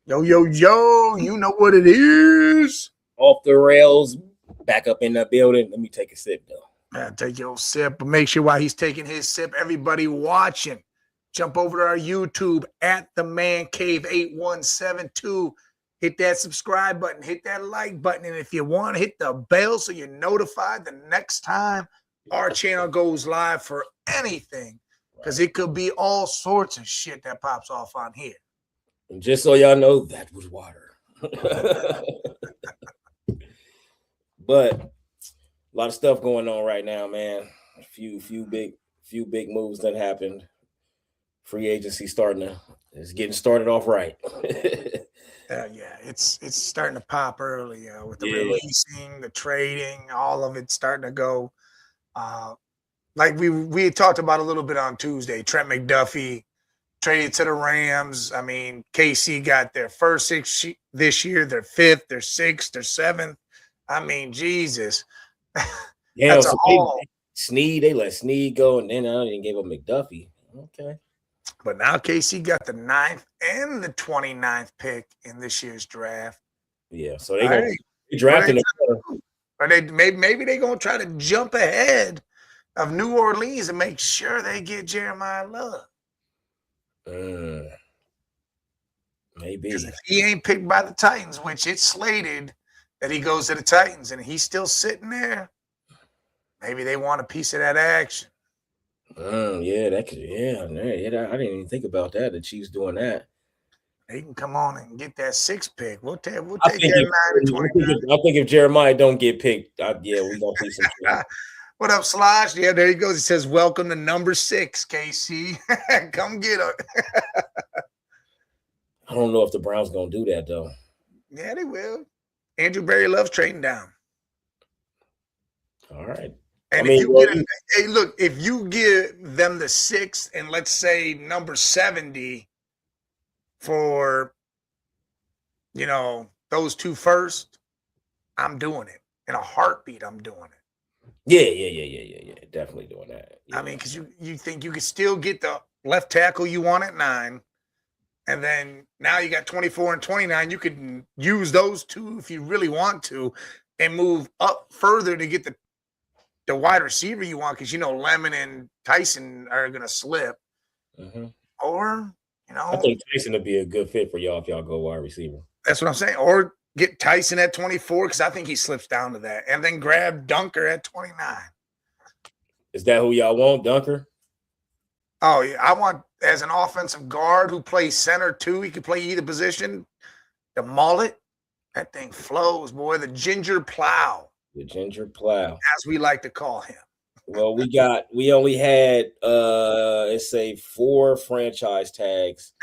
Yo, yo, yo, you know what it is. Off the rails, back up in the building. Let me take a sip though. Take your sip, but make sure while he's taking his sip, everybody watching, jump over to our YouTube at the Man Cave 8172. Hit that subscribe button, hit that like button, and if you want, hit the bell so you're notified the next time our channel goes live for anything, because it could be all sorts of shit that pops off on here. And just so y'all know, that was water. But a lot of stuff going on right now, man. A few big moves that happened. Free agency it's getting started off right. Yeah, it's starting to pop early with the Yeah. releasing, the trading, all of it starting to go. Like we had talked about a little bit on Tuesday. Trent McDuffie traded to the Rams. I mean, KC got their first six this year, their fifth, their sixth, their seventh. I mean, Jesus, Yeah, that's a so haul. they let Snead go, and then they gave up McDuffie. Okay. But now KC got the 9th and the 29th pick in this year's draft. Yeah, so they drafting them. Or they maybe they're gonna try to jump ahead of New Orleans and make sure they get Jeremiah Love. Maybe if he ain't picked by the Titans, which it's slated that he goes to the Titans, and he's still sitting there, maybe they want a piece of that action. Yeah, that could. Yeah, I didn't even think about that. The Chiefs doing that. They can come on and get that 6th pick. We'll take that 9 and 29. I think if Jeremiah don't get picked, yeah, we gonna see some shit. What up, Slosh? Yeah, there he goes. He says, "Welcome to number 6, KC. Come get her." I don't know if the Browns gonna do that though. Yeah, they will. Andrew Berry loves trading down. All right. And hey, look, if you give them the 6th and let's say number 70 for, those two first, I'm doing it in a heartbeat. I'm doing it. Yeah. Definitely doing that. Yeah. I mean, because you think you could still get the left tackle you want at 9, and then now you got 24 and 29. You could use those two if you really want to, and move up further to get the wide receiver you want, because Lemon and Tyson are gonna slip. Mm-hmm. Or I think Tyson would be a good fit for y'all if y'all go wide receiver. That's what I'm saying. Or get Tyson at 24, because I think he slips down to that, and then grab Dunker at 29. Is that who y'all want, Dunker? Oh yeah, I want as an offensive guard who plays center too. He can play either position. The mullet, that thing flows, boy. The ginger plow. The ginger plow, as we like to call him. Well, we only had let's say 4 franchise tags.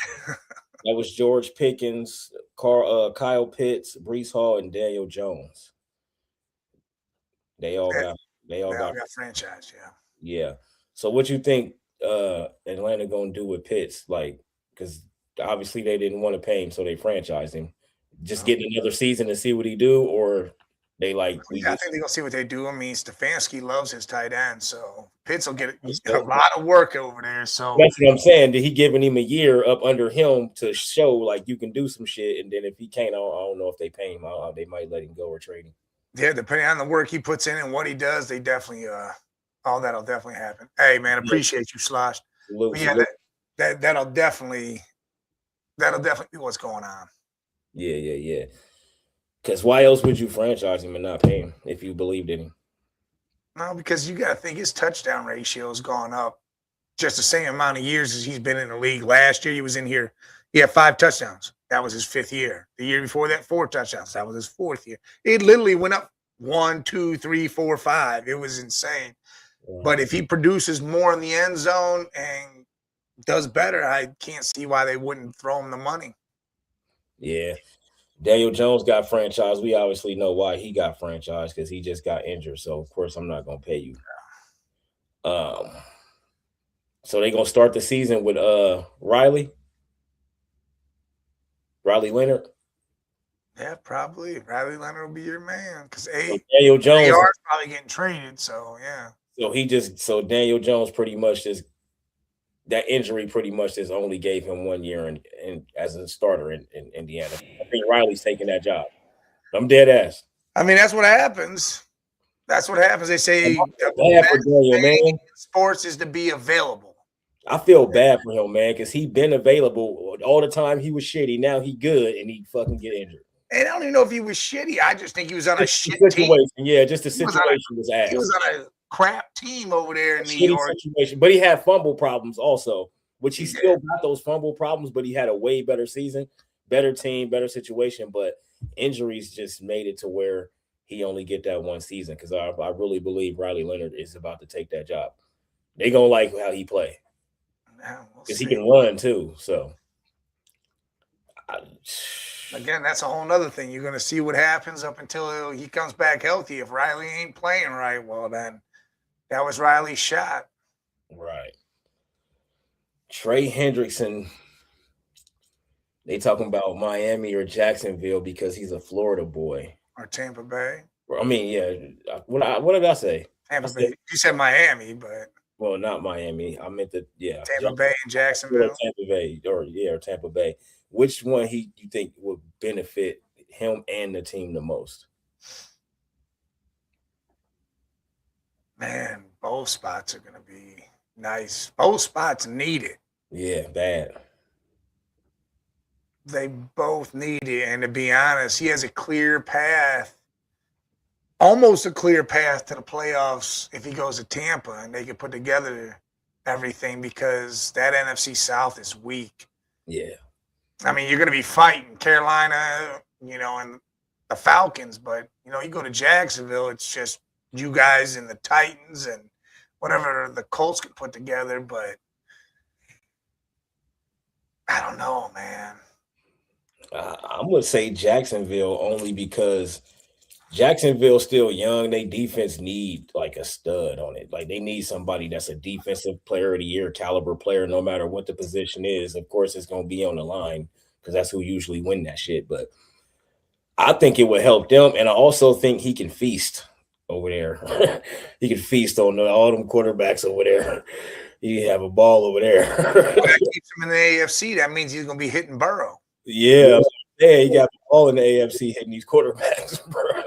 That was George Pickens, Kyle Pitts, Breece Hall, and Daniel Jones. They all got franchise, yeah. Yeah. So what you think Atlanta gonna do with Pitts? Like, because obviously they didn't want to pay him, so they franchised him. Just get another season to see what he do, or they like. I think they're gonna see what they do. I mean, Stefanski loves his tight end, so Pitts will get a lot of work over there. So that's what I'm saying. Did he giving him a year up under him to show like you can do some shit, and then if he can't, I don't know if they pay him. They might let him go or trade him. Yeah, depending on the work he puts in and what he does, they definitely all that'll definitely happen. Hey man, appreciate you, Slosh. Yeah, that'll definitely be what's going on. Yeah. Because why else would you franchise him and not pay him if you believed in him? No, because you got to think his touchdown ratio has gone up just the same amount of years as he's been in the league. Last year he was in here. He had 5 touchdowns. That was his 5th year. The year before that, 4 touchdowns. That was his 4th year. It literally went up 1, 2, 3, 4, 5. It was insane. But if he produces more in the end zone and does better, I can't see why they wouldn't throw him the money. Yeah. Daniel Jones got franchised. We obviously know why he got franchised, because he just got injured. So of course I'm not gonna pay you. So they gonna start the season with Riley Leonard. Yeah, probably. Riley Leonard will be your man, because Daniel Jones is probably getting traded. So yeah. So Daniel Jones pretty much just that injury pretty much just only gave him 1 year in as a starter in Indiana. I think Riley's taking that job. I'm dead ass. I mean, that's what happens. That's what happens. They say the Bad for best Daniel, thing in man. sports is to be available. I feel bad for him, man, because he been available all the time. He was shitty. Now he good, and he fucking get injured. And I don't even know if he was shitty. I just think he was on a Just shit the team. situation, yeah, just the He was on a- situation was ass. He was on a crap team over there in New Shitty York. situation, but he had fumble problems also, which he He still got those fumble problems, but he had a way better season, better team, better situation. But injuries just made it to where he only get that one season because I really believe Riley Leonard is about to take that job. They gonna like how he play because he can run too. So again, that's a whole nother thing. You're going to see what happens up until he comes back healthy. If Riley ain't playing right, well, then that was Riley's shot. Right. Trey Hendrickson, they talking about Miami or Jacksonville because he's a Florida boy. Or Tampa Bay. I mean, yeah. What did I say? Tampa Bay. You said Miami, but well, not Miami. I meant that. Yeah, Tampa Bay and Jacksonville. Tampa Bay, or Tampa Bay. Which one you think would benefit him and the team the most? Man, both spots are going to be nice. Both spots need it. Yeah, bad. They both need it. And to be honest, he has a clear path, almost a clear path to the playoffs if he goes to Tampa and they can put together everything because that NFC South is weak. Yeah. I mean, you're going to be fighting Carolina, and the Falcons, but, you go to Jacksonville, it's just you guys and the Titans and whatever the Colts can put together, but I don't know, man. I'm going to say Jacksonville only because Jacksonville's still young. They defense need like a stud on it. Like they need somebody that's a defensive player of the year caliber player, no matter what the position is. Of course, it's going to be on the line because that's who usually win that shit. But I think it would help them. And I also think he can feast over there. He can feast on all them quarterbacks over there. He have a ball over there. That keeps him in the AFC. That means he's going to be hitting Burrow. Yeah, he got the ball in the AFC hitting these quarterbacks, bro.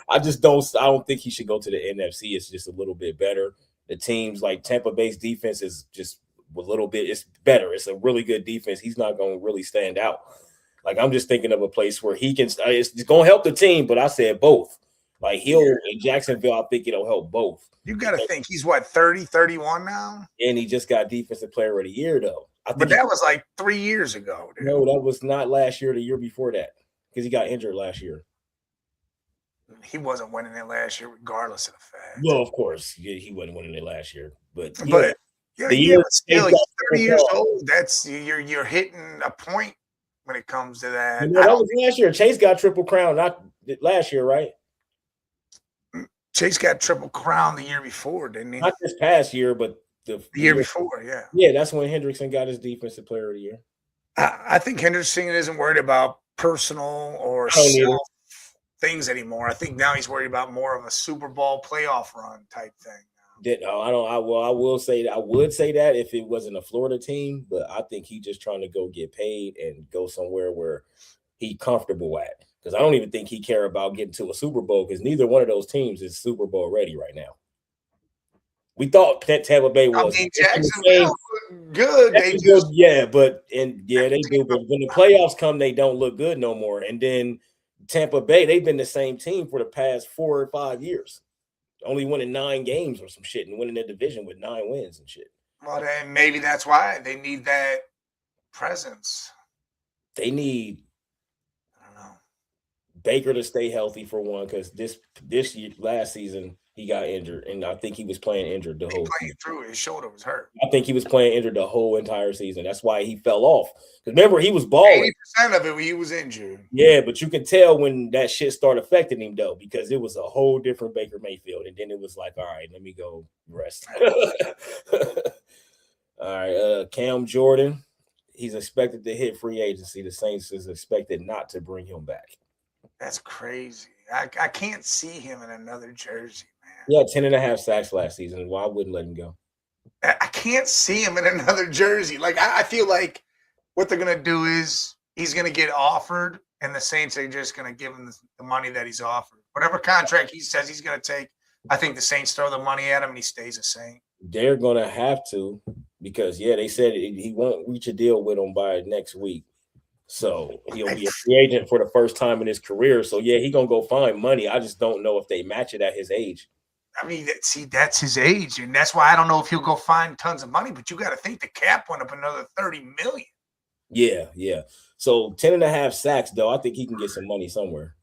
I don't think he should go to the NFC. It's just a little bit better. The teams like Tampa Bay's defense is just a little bit, it's better. It's a really good defense. He's not going to really stand out. Like, I'm just thinking of a place where he can, it's going to help the team, but I said both. Like, in Jacksonville, I think it'll help both. You got to think he's 30, 31 now? And he just got Defensive Player of the Year, though. But that was like 3 years ago. Dude. No, that was not last year, the year before that, because he got injured last year. He wasn't winning it last year, regardless of the fact. Well, of course, he wasn't winning it last year. But still, he's 30 years old. That's you're hitting a point when it comes to that. That was last year. Chase got Triple Crown, not last year, right? Chase got Triple Crown the year before, didn't he? Not this past year, but the year before, yeah. Yeah, that's when Hendrickson got his Defensive Player of the Year. I think Hendrickson isn't worried about personal or things anymore. I think now he's worried about more of a Super Bowl playoff run type thing. I will say that I would say that if it wasn't a Florida team, but I think he's just trying to go get paid and go somewhere where he's comfortable at. Because I don't even think he care about getting to a Super Bowl because neither one of those teams is Super Bowl ready right now. We thought that Tampa Bay was. I mean, Jacksonville good. They do, they do. But when the playoffs come, they don't look good no more. And then Tampa Bay, they've been the same team for the past 4 or 5 years, only winning 9 games or some shit and winning the division with 9 wins and shit. Well, then maybe that's why they need that presence. They need, I don't know, Baker to stay healthy for one, because this year, last season, he got injured, and I think he was playing injured the whole season. Through his shoulder was hurt. I think he was playing injured the whole entire season. That's why he fell off. Because remember, he was balling. 80% of it, he was injured. Yeah, but you can tell when that shit started affecting him, though, because it was a whole different Baker Mayfield. And then it was like, all right, let me go rest. All right, Cam Jordan, he's expected to hit free agency. The Saints is expected not to bring him back. That's crazy. I can't see him in another jersey. Yeah, 10.5 sacks last season. Well, I wouldn't let him go. I can't see him in another jersey. Like I feel like what they're gonna do is he's gonna get offered, and the Saints are just gonna give him the money that he's offered. Whatever contract he says he's gonna take, I think the Saints throw the money at him and he stays a Saint. They're gonna have to because they said he won't reach a deal with him by next week. So he'll be a free agent for the first time in his career. So he gonna go find money. I just don't know if they match it at his age. I mean, see, that's his age, and that's why I don't know if he'll go find tons of money. But you got to think the cap went up another $30 million. Yeah. So 10.5 sacks, though. I think he can get some money somewhere.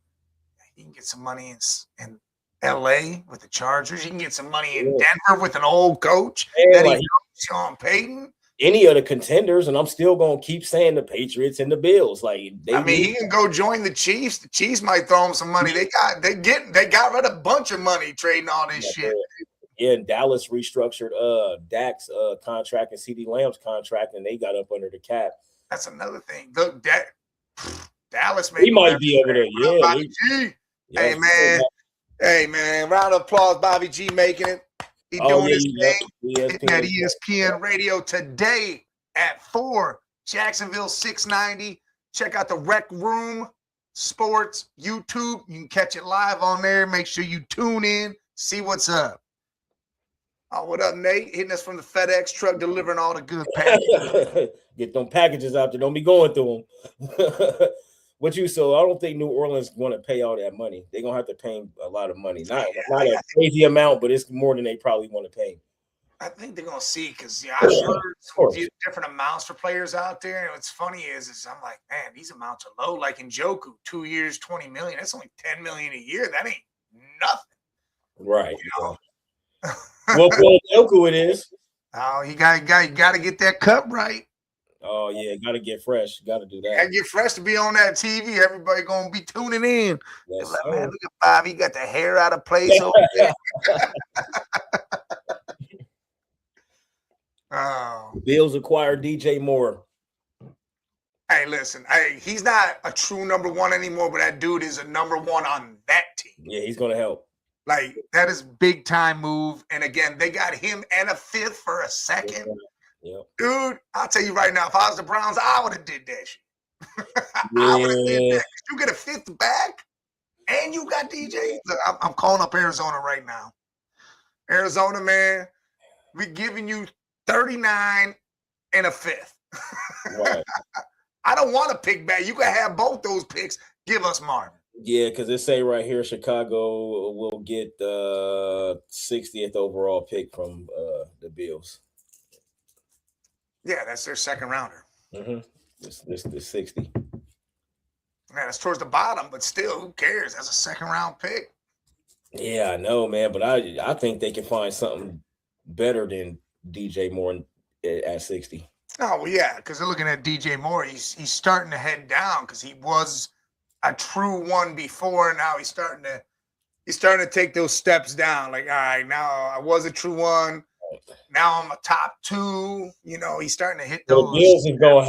He can get some money in LA with the Chargers. He can get some money in Denver with an old coach that he knows, Sean Payton. Any of the contenders, and I'm still gonna keep saying the Patriots and the Bills. Like he can go join the Chiefs. The Chiefs might throw him some money. They got rid of a bunch of money trading all this shit. Yeah, and Dallas restructured Dak's contract and CeeDee Lamb's contract, and they got up under the cap. That's another thing. Look, Dallas he might be over there. Hey man, round of applause, Bobby G making it. He doing his thing. Hitting at ESPN Radio today at 4, Jacksonville 690. Check out the Rec Room Sports YouTube. You can catch it live on there. Make sure you tune in, see what's up. Oh, what up, Nate? Hitting us from the FedEx truck, delivering all the good packages. Get them packages out there. Don't be going through them. So I don't think New Orleans going to pay all that money. They're going to have to pay a lot of money. Not a crazy amount, but it's more than they probably want to pay. I think they're going to see because I've heard different amounts for players out there. And what's funny is I'm like, man, these amounts are low. Like Njoku, 2 years, $20 million. That's only $10 million a year. That ain't nothing. Right. You know? Well, Njoku it is. Oh, you got to get that cup right. Oh, yeah, got to get fresh. Got to do that. Got to get fresh to be on that TV. Everybody going to be tuning in. Yes, like, man, look at Bobby. He got the hair out of place over there. The Bills acquired DJ Moore. Hey, listen, he's not a true number one anymore, but that dude is a number one on that team. Yeah, he's going to help. Like, that is big time move. And again, they got him and a fifth for a second. Yep. Dude, I'll tell you right now, if I was the Browns, I would have did that shit. I would have did that. You get a fifth back and you got DJ. Look, I'm calling up Arizona right now. Arizona, man, we're giving you 39 and a fifth. Right. I don't want to pick back. You can have both those picks. Give us Marvin. Yeah, because it say right here, Chicago will get the 60th overall pick from the Bills. Yeah, that's their second rounder. Mm-hmm. This 60. Yeah, that's towards the bottom, but still, who cares? That's a second round pick. Yeah, I know, man, but I think they can find something better than DJ Moore at 60. Oh, well, yeah, because they're looking at DJ Moore. He's starting to head down because he was a true one before. Now he's starting to take those steps down. Like, all right, now I was a true one. Now I'm a top two. You know, he's starting to hit those. The Bills is gonna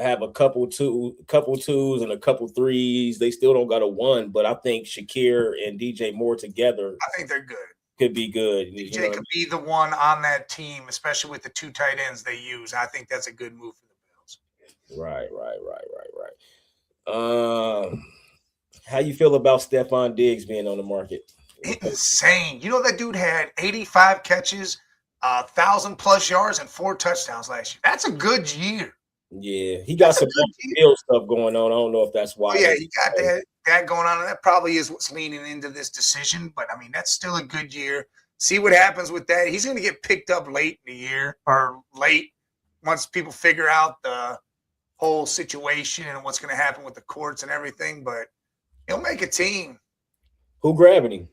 have a couple twos and a couple threes. They still don't got a one, but I think Shakir and DJ Moore together, I think they're good. Could be good. DJ could be the one on that team, especially with the two tight ends they use. I think that's a good move for the Bills. Right. How you feel about Stephon Diggs being on the market? Insane. You know, that dude had 85 catches, 1,000+ yards, and 4 touchdowns last year. That's a good year. Yeah, he got some field stuff going on. I don't know if that's why. Oh, yeah, he got that going on, and that probably is what's leaning into this decision. But I mean, that's still a good year. See what happens with that. He's going to get picked up late in the year, or late once people figure out the whole situation and what's going to happen with the courts and everything. But he'll make a team. Who grabbing him?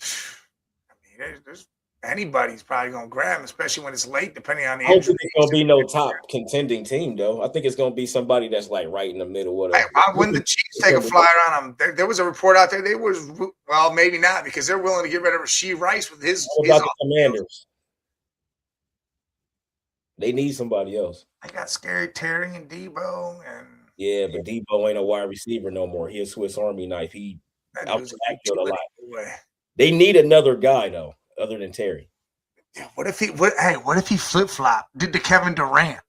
I mean, there's anybody's probably gonna grab him, especially when it's late, depending on the injury. I don't think it's gonna be no top contending team, though. I think it's gonna be somebody that's like right in the middle. Whatever. When the Chiefs take a flyer on him, there was a report out there. Well, maybe not, because they're willing to get rid of Rashee Rice with his. What about the Commanders? They need somebody else. I got Scary Terry and Debo, and but Debo ain't a wide receiver no more. He a Swiss Army knife. He out the backfield a lot. They need another guy though, other than Terry. Yeah, what if he flip flop? Did the Kevin Durant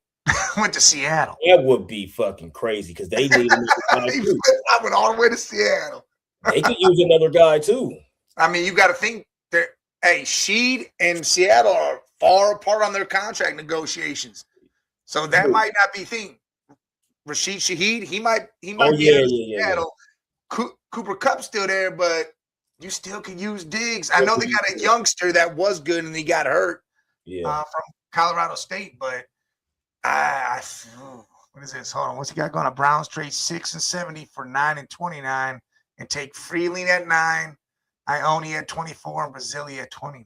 went to Seattle? That would be fucking crazy because they need another guy He too. flip flop went all the way to Seattle. They could use another guy too. I mean, you got to think that Sheed and Seattle are far apart on their contract negotiations, so that might not be thing. Rashid Shaheed, he might be Seattle. Cooper Kupp's still there, but you still can use Diggs. I know they got a youngster that was good and he got hurt from Colorado State, but what is this? Hold on. What's he got going? A Browns trade 6 and 70 for 9 and 29 and take Freeling at 9, Ione at 24, and Brazili at 29.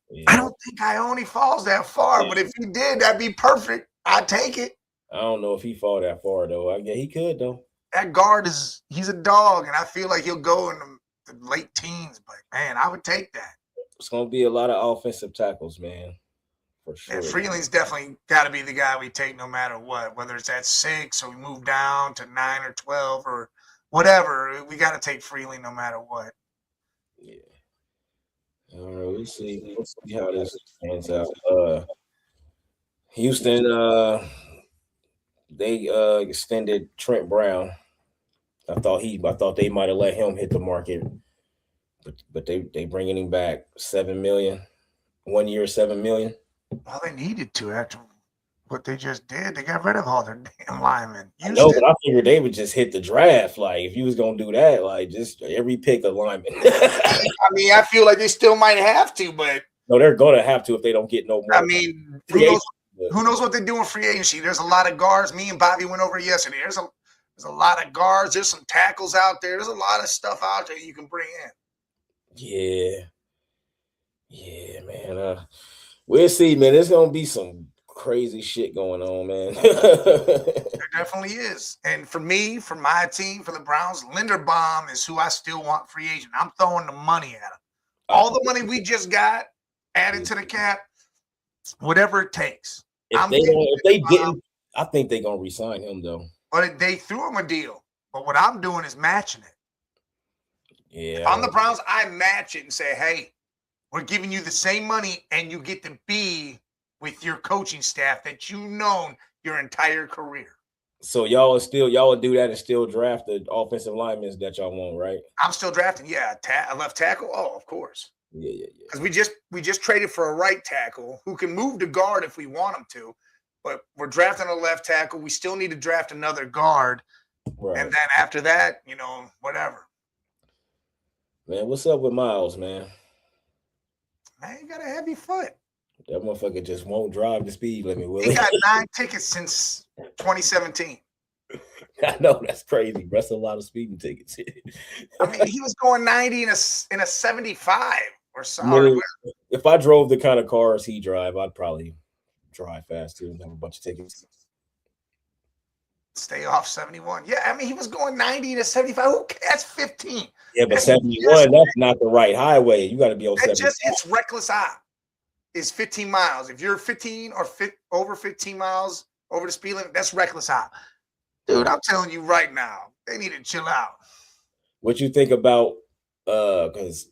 Yeah. I don't think Ione falls that far, but if he did, that'd be perfect. I'd take it. I don't know if he fall that far though. I guess he could though. That guard he's a dog, and I feel like he'll go in the late teens. But man, I would take that. It's gonna be a lot of offensive tackles, man, for sure. And Freeling's definitely got to be the guy we take no matter what, whether it's at 6 or we move down to 9 or 12 or whatever. We got to take Freeling no matter what. Yeah. All right, we'll see how this pans out. Houston, they extended Trent Brown. I thought they might have let him hit the market, but they bringing him back $7 million, 1 year, $7 million. Well, they needed to after what they just did. They got rid of all their damn linemen. No, but I figured they would just hit the draft. Like if you was gonna do that, like just every pick a lineman. I mean, I feel like they still might have to, but no, they're gonna have to if they don't get no more. I mean, who knows what they do in free agency? There's a lot of guards. Me and Bobby went over yesterday. There's a lot of guards. There's some tackles out there. There's a lot of stuff out there you can bring in. Yeah, man. We'll see, man. There's gonna be some crazy shit going on, man. There definitely is. And for me, for my team, for the Browns, Linderbaum is who I still want free agent. I'm throwing the money at him. All the money we just got added to the cap, whatever it takes. If they didn't, I think they're gonna resign him though. But they threw him a deal. But what I'm doing is matching it. Yeah. If I'm the Browns, I match it and say, hey, we're giving you the same money and you get to be with your coaching staff that you've known your entire career. So y'all would do that and still draft the offensive linemen that y'all want, right? I'm still drafting. Yeah, a left tackle. Oh, of course. Yeah. Because we just traded for a right tackle who can move to guard if we want him to, but we're drafting a left tackle. We still need to draft another guard, right. And then after that, whatever. Man, what's up with Miles, man? Man, you got a heavy foot. That motherfucker just won't drive the speed limit. He got 9 tickets since 2017. I know, that's crazy. That's a lot of speeding tickets. I mean, he was going 90 in a 75 or something. If I drove the kind of cars he drive, I'd probably drive fast too and have a bunch of tickets. Stay off 71. Yeah, I mean, he was going 90 to 75. Who cares? That's 15. Yeah, but 71, that's not the right highway. You got to be on 70. It's reckless op. It's 15 miles. If you're 15 or over 15 miles over the speed limit, that's reckless op. Dude, I'm telling you right now, they need to chill out. What you think about because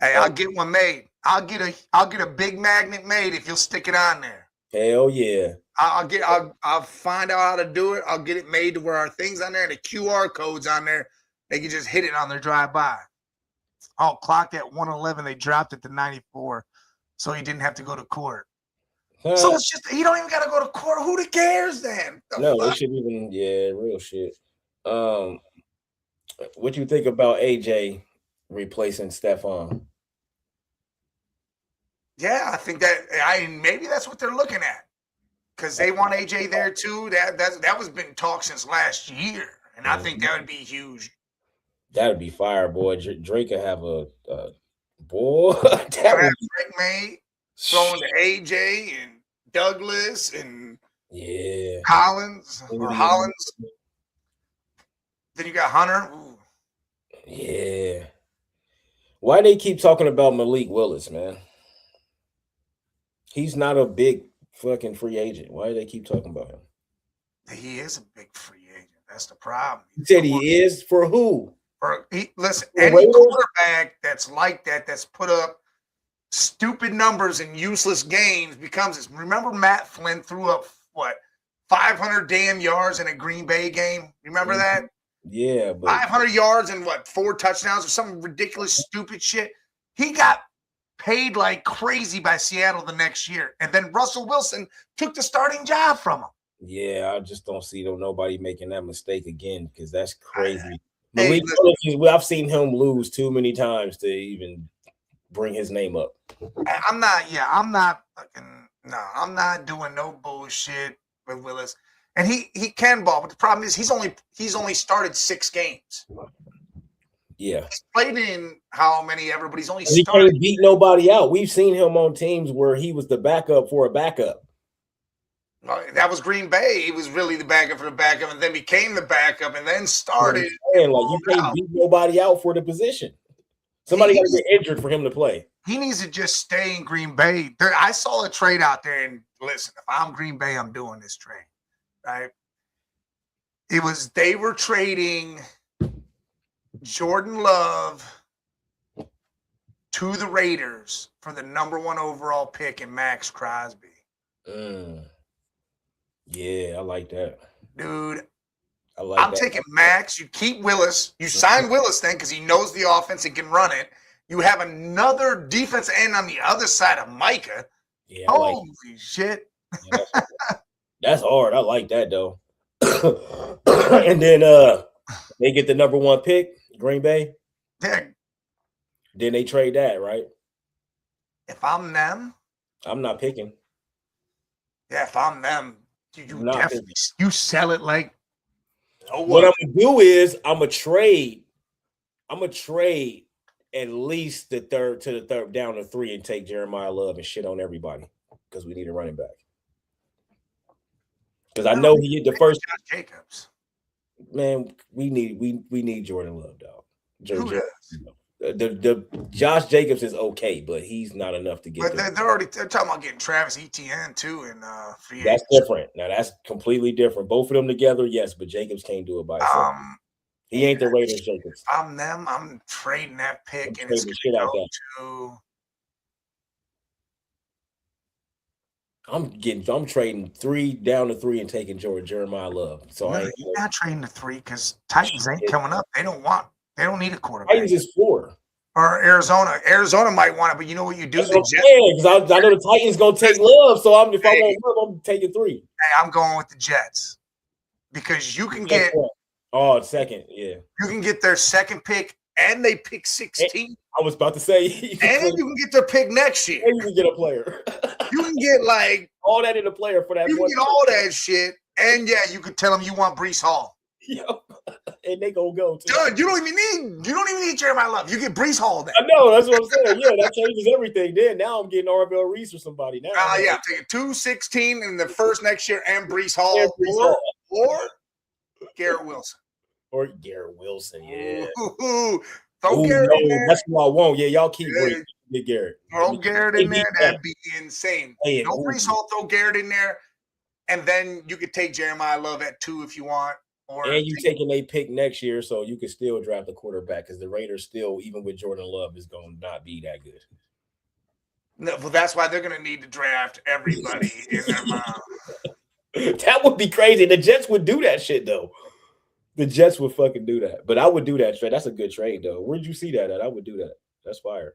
I'll get one made. I'll get a big magnet made if you'll stick it on there. Hell yeah. I'll find out how to do it. I'll get it made to where our things on there and the QR codes on there, they can just hit it on their drive-by. Oh, clocked at 111. They dropped it to 94. So he didn't have to go to court. So it's just he don't even got to go to court. Who cares then? They shouldn't even. Yeah, real shit. What you think about AJ replacing Stephon? Yeah, I think maybe that's what they're looking at because they want AJ there too. That was been talked since last year, and I think that would be huge. That would be fire, boy. Drake could have a boy. Drake made throwing to AJ and Douglas and Hollins. Then you got Hunter. Ooh. Yeah. Why they keep talking about Malik Willis, man? He's not a big fucking free agent. Why do they keep talking about him? He is a big free agent. That's the problem. You said he is? For who? Listen, any quarterback that's like that, that's put up stupid numbers and useless games becomes this. Remember Matt Flynn threw up what 500 damn yards in a Green Bay game? Remember that? Yeah, but 500 yards and what 4 touchdowns or some ridiculous stupid shit. He got paid like crazy by Seattle the next year, and then Russell Wilson took the starting job from him. yeah, I just don't see nobody making that mistake again because that's crazy. Hey, I've seen him lose too many times to even bring his name up. I'm not doing no bullshit with Willis. And he can ball, but the problem is he's only started 6 games. Yeah. He's played in how many ever, but he's only he started. Can't beat nobody out. We've seen him on teams where he was the backup for a backup. That was Green Bay. He was really the backup for the backup, and then became the backup, and then started. You can't beat nobody out for the position. Somebody got to get injured for him to play. He needs to just stay in Green Bay. I saw a trade out there, and listen, if I'm Green Bay, I'm doing this trade, right? They were trading Jordan Love to the Raiders for the number 1 overall pick in Max Crosby. Yeah, I like that. Dude, I'm taking Max. You keep Willis. You sign Willis then because he knows the offense and can run it. You have another defense end on the other side of Micah. Yeah, holy shit. Yeah, that's hard. I like that, though. And then they get the number 1 pick, Green Bay. Yeah. Then they trade that, right? If I'm them, I'm not picking. Yeah, if I'm them, you sell it like. What I'm gonna do is I'm gonna trade at least the third down to 3 and take Jeremiah Love and shit on everybody because we need a running back. Because I know he hit the first. Josh Jacobs. Man, we need Jordan Love, dog. The Josh Jacobs is okay, but he's not enough to get. But they're talking about getting Travis Etienne too, and that's different. Now that's completely different. Both of them together, yes, but Jacobs can't do it by himself. He ain't the Raiders Jacobs. I'm them. I'm trading that pick and it's I'm trading 3 down to 3 and taking Jeremiah Love. So you're not trading the 3 because Titans ain't coming up. They don't need a quarterback. Titans is 4. Or Arizona. Arizona might want it, but you know what you do? That's because I know the Titans gonna take Love. So if I want Love, I'm taking 3. Hey, I'm going with the Jets because you can get second, yeah. You can get their second pick, and they pick 16. I was about to say, and you can get their pick next year. And you can get a player. You can get like all that in a player for that. You can get all that shit, and yeah, you could tell them you want Breece Hall. Yo, and they gonna go. Dude, you don't even need Jeremiah Love. You get Breece Hall then. I know, that's what I'm saying. Yeah, that changes everything. Then now I'm getting Arvell Reese or somebody now. Yeah, I'm taking 216 in the first next year and Breece Hall, or Garrett Wilson. Or Garrett Wilson, yeah. Throw Garrett in there. That's what I want. Yeah, y'all keep waiting. Get Garrett. Throw Garrett in there. That'd be insane. No Breece Hall, throw Garrett in there. And then you could take Jeremiah Love at 2 if you want. And you taking a pick next year, so you can still draft a quarterback because the Raiders still, even with Jordan Love, is going to not be that good. No, well, that's why they're going to need to draft everybody in their mouth. That would be crazy. The Jets would do that shit, though. The Jets would fucking do that. But I would do that trade. That's a good trade, though. Where'd you see that at? I would do that. That's fire.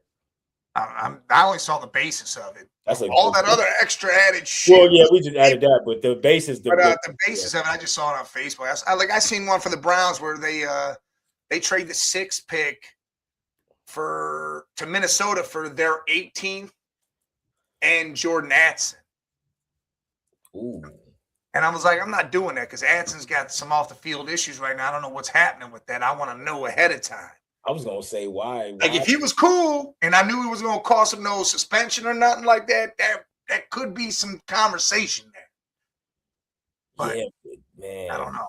I only saw the basis of it. That's all that other extra added shit. Well, yeah, we just added that, but the basis. The basis of it, I just saw it on Facebook. I seen one for the Browns where they trade the 6th pick to Minnesota for their 18th and Jordan Addison. Ooh. And I was like, I'm not doing that because Adson's got some off the field issues right now. I don't know what's happening with that. I want to know ahead of time. I was gonna say why. Like if he was cool and I knew he was gonna cost him no suspension or nothing like that, that could be some conversation there. But yeah, man, I don't know.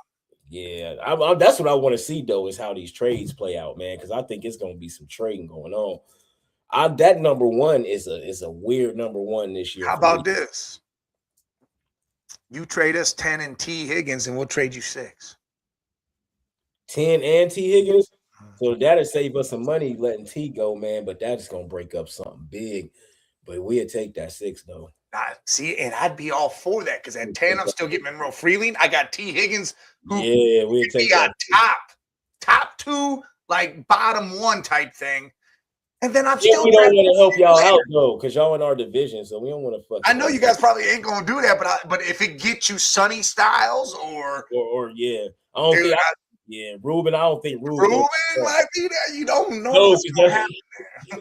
Yeah, that's what I want to see though is how these trades play out, man. Because I think it's gonna be some trading going on. That number 1 is a weird number 1 this year. How about this? You trade us 10 and T Higgins, and we'll trade you 6. 10 and T Higgins. So that'll save us some money letting T go, man. But that's gonna break up something big. But we'd take that 6 though. See, and I'd be all for that because at 10, I'm still getting Monroe Freeling. I got T. Higgins, who Yeah, we'd could take be a that. top 2, like bottom 1 type thing. And then I'm Yeah, still. we don't want to help y'all out though, because y'all in our division, so we don't want to fuck. I know you guys probably ain't gonna do that, but if it gets you Sonny Styles or yeah, I don't think. Ruben. I don't think Ruben might be there. You don't know what's gonna happen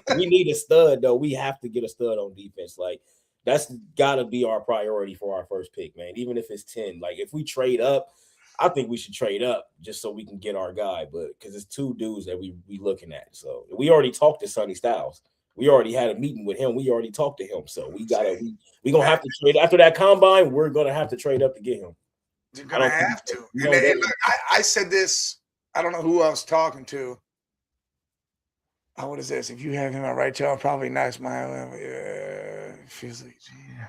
there. We need a stud though. We have to get a stud on defense. Like that's got to be our priority for our first pick, man. Even if it's 10. Like if we trade up, I think we should trade up just so we can get our guy. But because it's 2 dudes that we looking at, so we already talked to Sonny Styles. We already had a meeting with him. We already talked to him. So we gonna have to trade after that combine. We're gonna have to trade up to get him. You're gonna have to. And look, I said this. I don't know who I was talking to. Oh, what is this? If you have him at right tail, probably nice. Feels like, yeah.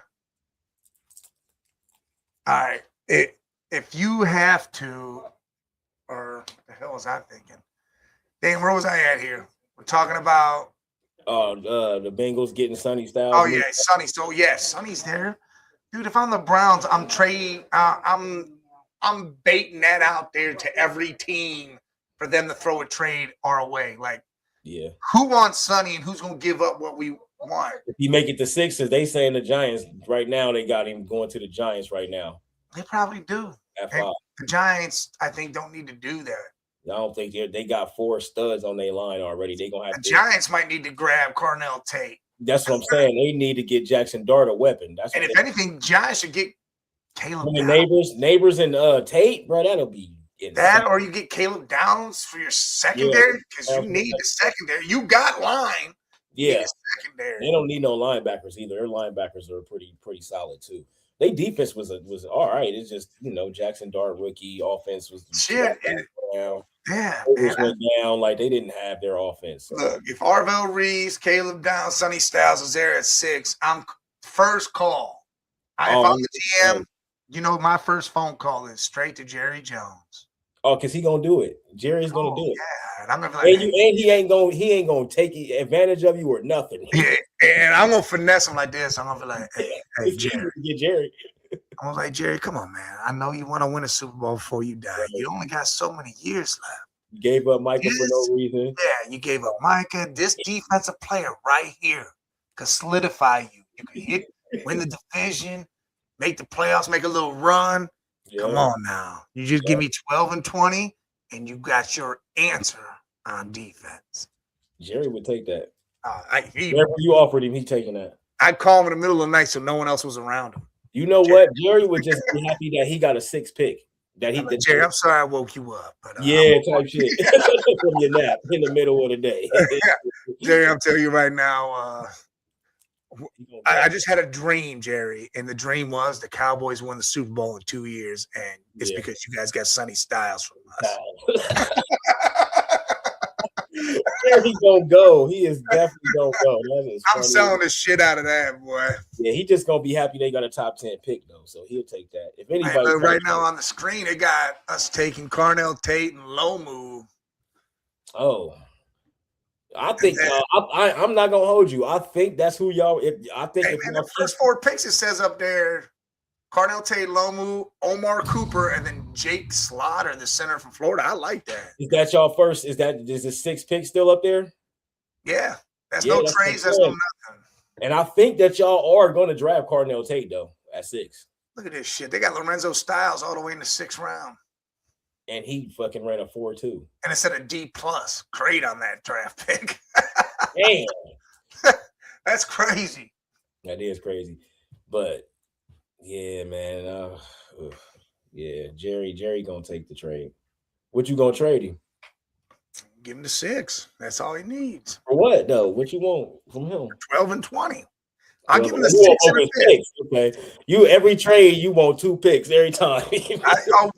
All right. If you have to, or the hell was I thinking? Dang, where was I at here? We're talking about the Bengals getting Sonny Styles. Oh yeah, Sonny. So yes, Sonny's there, dude. If I'm the Browns, I'm trading. I'm baiting that out there to every team for them to throw a trade our way. Like, yeah, who wants Sonny and who's gonna give up what we want? If you make it to 6, they saying the Giants right now. They got him going to the Giants right now. They probably do. The Giants, I think, don't need to do that. I don't think they got 4 studs on their line already. They gonna have the Giants might need to grab Carnell Tate. That's what I'm saying. They need to get Jackson Dart a weapon. That's and if anything, Giants should get Caleb Neighbors and Tate, bro. That'll be insane. That, or you get Caleb Downs for your secondary because you need the secondary. You got line. Yeah, secondary. They don't need no linebackers either. Their linebackers are pretty solid too. Their defense was all right. It's just Jackson Dart rookie offense was shit. Yeah, went down like they didn't have their offense. So. Look, if Arvell Reese, Caleb Downs, Sonny Styles was there at 6, I'm first call. If I'm the GM, my first phone call is straight to Jerry Jones. Oh, because he gonna do it. Jerry's gonna do it. Yeah, and I'm gonna be like, he ain't gonna take advantage of you or nothing. Yeah, and I'm gonna finesse him like this. I'm gonna be like, hey Jerry. Get Jerry. I'm gonna like, Jerry, come on, man. I know you want to win a Super Bowl before you die. You only got so many years left. You gave up Micah for no reason. Yeah, you gave up Micah. This defensive player right here could solidify you. You could win the division, make the playoffs, make a little run. Yeah. Come on now. You just give me 12 and 20, and you got your answer on defense. Jerry would take that. Whatever you offered him, he's taking that. I'd call him in the middle of the night so no one else was around him. You know what? Jerry would just be happy that he got a 6 pick. Jerry, I'm sorry I woke you up. But, type shit. From your nap in the middle of the day. Jerry, I'm telling you right now, I just had a dream, Jerry, and the dream was the Cowboys won the Super Bowl in 2 years, and it's because you guys got Sonny Styles from us. Where he gonna go? He is definitely gonna go. I'm selling the shit out of that, boy. Yeah, he just gonna be happy they got a top 10 pick though, so he'll take that. If anybody, right now on the screen, they got us taking Carnell Tate and Lomu. Oh. I think I'm not gonna hold you. I think that's who y'all. The first 4 picks it says up there: Carnell Tate, Lomu, Omar Cooper, and then Jake Slaughter, the center from Florida. I like that. Is that y'all first? Is the 6th pick still up there? Yeah, that's no trades. That's no nothing. And I think that y'all are going to draft Carnell Tate though at 6. Look at this shit. They got Lorenzo Styles all the way in the 6th round. And he fucking ran a 4.2. And it said a D+. Great on that draft pick. Damn. That's crazy. That is crazy. But yeah, man. Yeah, Jerry gonna take the trade. What you gonna trade him? Give him the 6. That's all he needs. For what though? What you want from him? 12 and 20. I'll give him the 6 and a pick. Okay. You every trade you want 2 picks every time.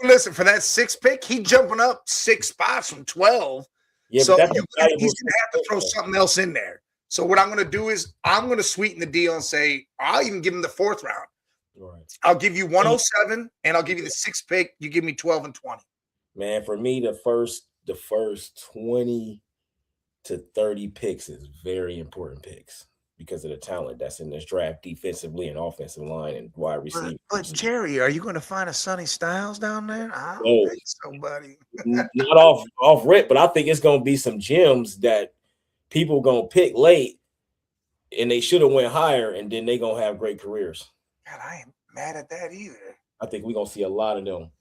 Listen, for that 6th pick, he jumping up 6 spots from 12. Yeah, so he's gonna have to throw something else in there. So what I'm gonna do is I'm gonna sweeten the deal and say I'll even give him the 4th round. Right. I'll give you 107 and I'll give you the 6th pick. You give me 12 and 20. Man, for me, the first 20 to 30 picks is very important picks. because of the talent that's in this draft defensively and offensive line and wide receiver. But Jerry, are you going to find a Sonny Styles down there? I don't Oh, think so, buddy. not off rip, but I think it's going to be some gems that people going to pick late, and they should have went higher, and then they going to have great careers. God, I ain't mad at that either. I think we're going to see a lot of them.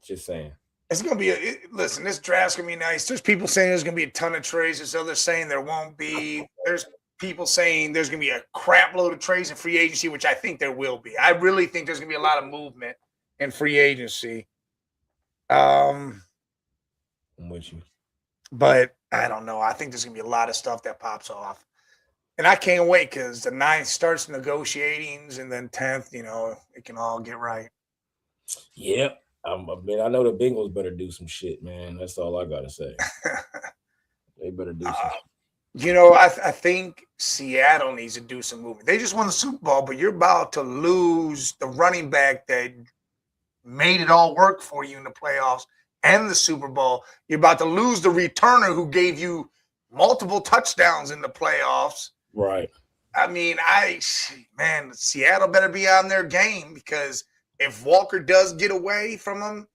Just saying. It's going to be listen, this draft's going to be nice. There's people saying there's going to be a ton of trades. There's others saying there won't be. There's people saying there's going to be a crap load of trades in free agency, which I think there will be. I really think there's going to be a lot of movement in free agency. I'm with you. But I don't know. I think there's going to be a lot of stuff that pops off. And I can't wait because the 9th starts negotiatings, and then 10th, it can all get right. Yep. I know the Bengals better do some shit, man. That's all I got to say. They better do some shit. I think Seattle needs to do some movement. They just won the Super Bowl, but you're about to lose the running back that made it all work for you in the playoffs and the Super Bowl. You're about to lose the returner who gave you multiple touchdowns in the playoffs. Right. I mean, Seattle better be on their game, because if Walker does get away from them,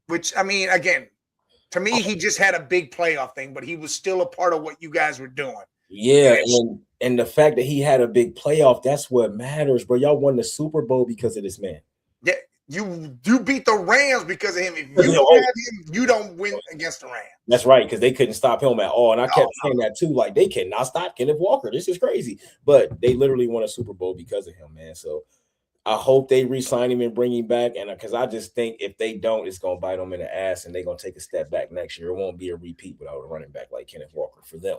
which, I mean, again, to me, he just had a big playoff thing, but he was still a part of what you guys were doing. Yeah, and the fact that he had a big playoff, that's what matters, bro. Y'all won the Super Bowl because of this man. Yeah, you beat the Rams because of him. If you don't have him, you don't win against the Rams. That's right, because they couldn't stop him at all. And I kept saying that too. Like, they cannot stop Kenneth Walker. This is crazy. But they literally won a Super Bowl because of him, man. So I hope they re-sign him and bring him back. And because I just think if they don't, it's going to bite them in the ass, and they're going to take a step back next year. It won't be a repeat without a running back like Kenneth Walker for them.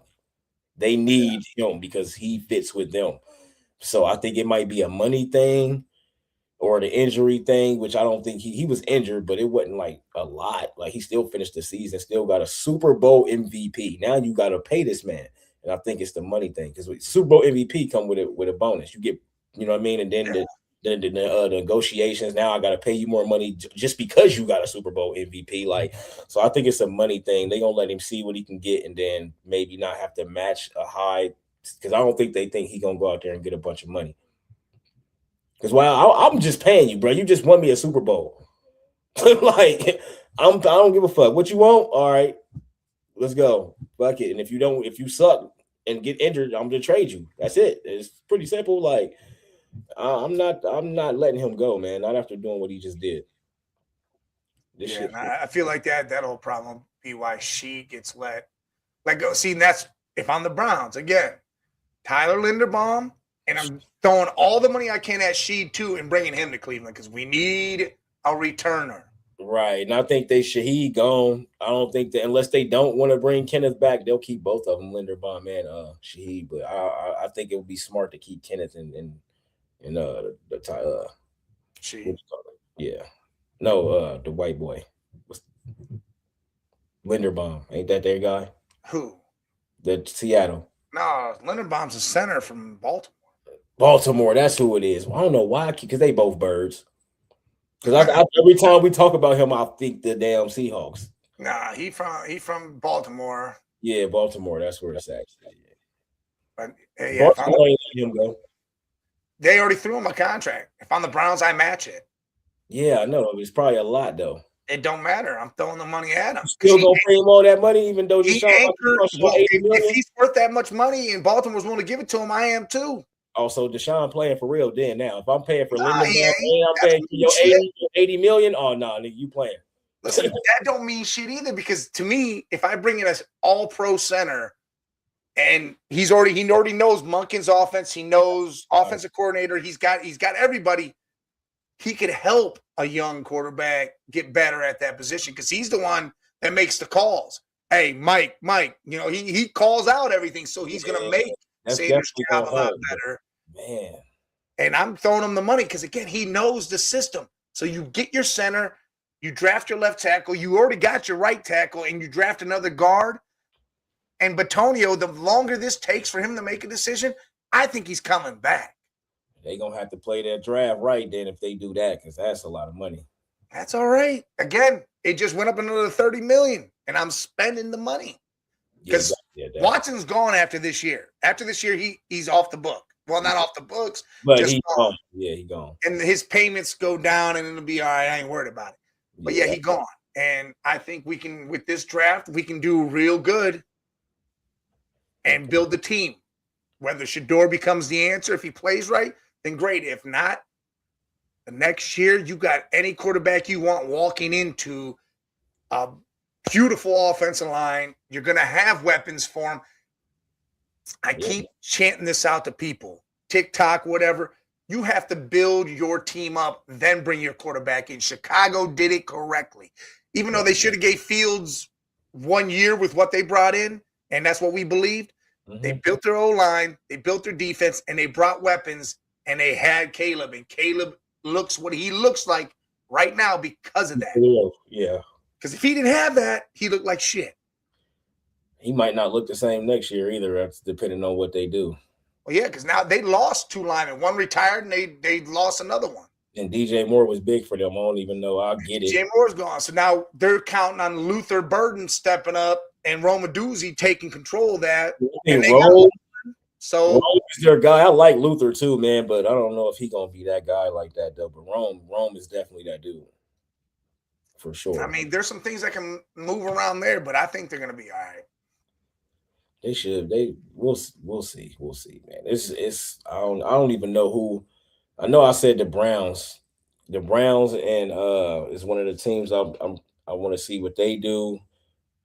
They need him because he fits with them. So I think it might be a money thing or the injury thing, which I don't think he was injured, but it wasn't like a lot. Like, he still finished the season, still got a Super Bowl MVP. Now you got to pay this man. And I think it's the money thing, because Super Bowl MVP come with a bonus. You get, you know what I mean? And then the negotiations, now I got to pay you more money just because you got a Super Bowl MVP. Like, so I think it's a money thing. They're going to let him see what he can get, and then maybe not have to match a high, because I don't think they think he's going to go out there and get a bunch of money. Because I'm just paying you, bro. You just won me a Super Bowl. Like, I don't give a fuck. What you want? All right, let's go. Fuck it. And if you suck and get injured, I'm gonna trade you. That's it. It's pretty simple. Like, I'm not letting him go, man. Not after doing what he just did. Shit. I feel like that whole problem be why she gets let go. See, and that's if I'm the Browns again. Tyler Linderbaum. And I'm throwing all the money I can at Sheed too and bringing him to Cleveland because we need a returner. Right. And I think Shaheed gone. I don't think that unless they don't want to bring Kenneth back, they'll keep both of them, Linderbaum and Shaheed. But I think it would be smart to keep Kenneth and Sheed. Yeah. No, the white boy. Linderbaum. Ain't that their guy? Who? The Seattle. No, Linderbaum's a center from Baltimore. Baltimore, that's who it is. I don't know why, because they both birds. Because every time we talk about him, I think the damn Seahawks. Nah, he from Baltimore. Yeah, Baltimore. That's where it's at. But hey, Baltimore ain't let him go. They already threw him a contract. If I'm the Browns, I match it. Yeah, I know. It's probably a lot though. It don't matter. I'm throwing the money at him. Still gonna pay him all that money, even though if he's worth that much money and Baltimore's willing to give it to him, I am too. Also, Deshaun playing for real then now. If I'm paying for Linderbaum and I'm paying your 80 million, oh no, nigga, you playing. Listen, that don't mean shit either, because to me, if I bring in an all-pro center and he already knows Monken's offense, he knows offensive coordinator, he's got everybody, he could help a young quarterback get better at that position because he's the one that makes the calls. Hey, Mike, he calls out everything, so he's gonna make Sanders' job a lot better. Man. And I'm throwing him the money because, again, he knows the system. So you get your center, you draft your left tackle, you already got your right tackle, and you draft another guard. And Bitonio, the longer this takes for him to make a decision, I think he's coming back. They're going to have to play that draft right then if they do that, because that's a lot of money. That's all right. Again, it just went up another $30 million, and I'm spending the money. Because Yeah, Watson's gone after this year. After this year, he's off the book. Well, not off the books, but just he's gone. gone. Yeah, he gone. And his payments go down, and it'll be all right. I ain't worried about it. But yeah, he gone. And I think we can, with this draft, we can do real good and build the team. Whether Shador becomes the answer, if he plays right, then great. If not, the next year you got any quarterback you want walking into a beautiful offensive line. You're going to have weapons for him. I keep chanting this out to people, TikTok, whatever. You have to build your team up, then bring your quarterback in. Chicago did it correctly. Even though they should have gave Fields 1 year with what they brought in, and that's what we believed. They built their O-line, they built their defense, and they brought weapons, and they had Caleb. And Caleb looks what he looks like right now because of that. Yeah. Because if he didn't have that, he looked like shit. He might not look the same next year either. That's depending on what they do. Well, yeah, because now they lost 2 linemen. One retired, and they lost another one. And DJ Moore was big for them. I don't even know. I'll get it. DJ Moore's gone. So now they're counting on Luther Burden stepping up and Rome Odunze taking control of that. And Rome is their guy. I like Luther too, man, but I don't know if he's gonna be that guy like that though. But Rome is definitely that dude. For sure. I mean, there's some things that can move around there, but I think they're gonna be all right. They should. We'll see. We'll see, man. It's I don't even know who. I know I said the Browns. The Browns and is one of the teams I want to see what they do.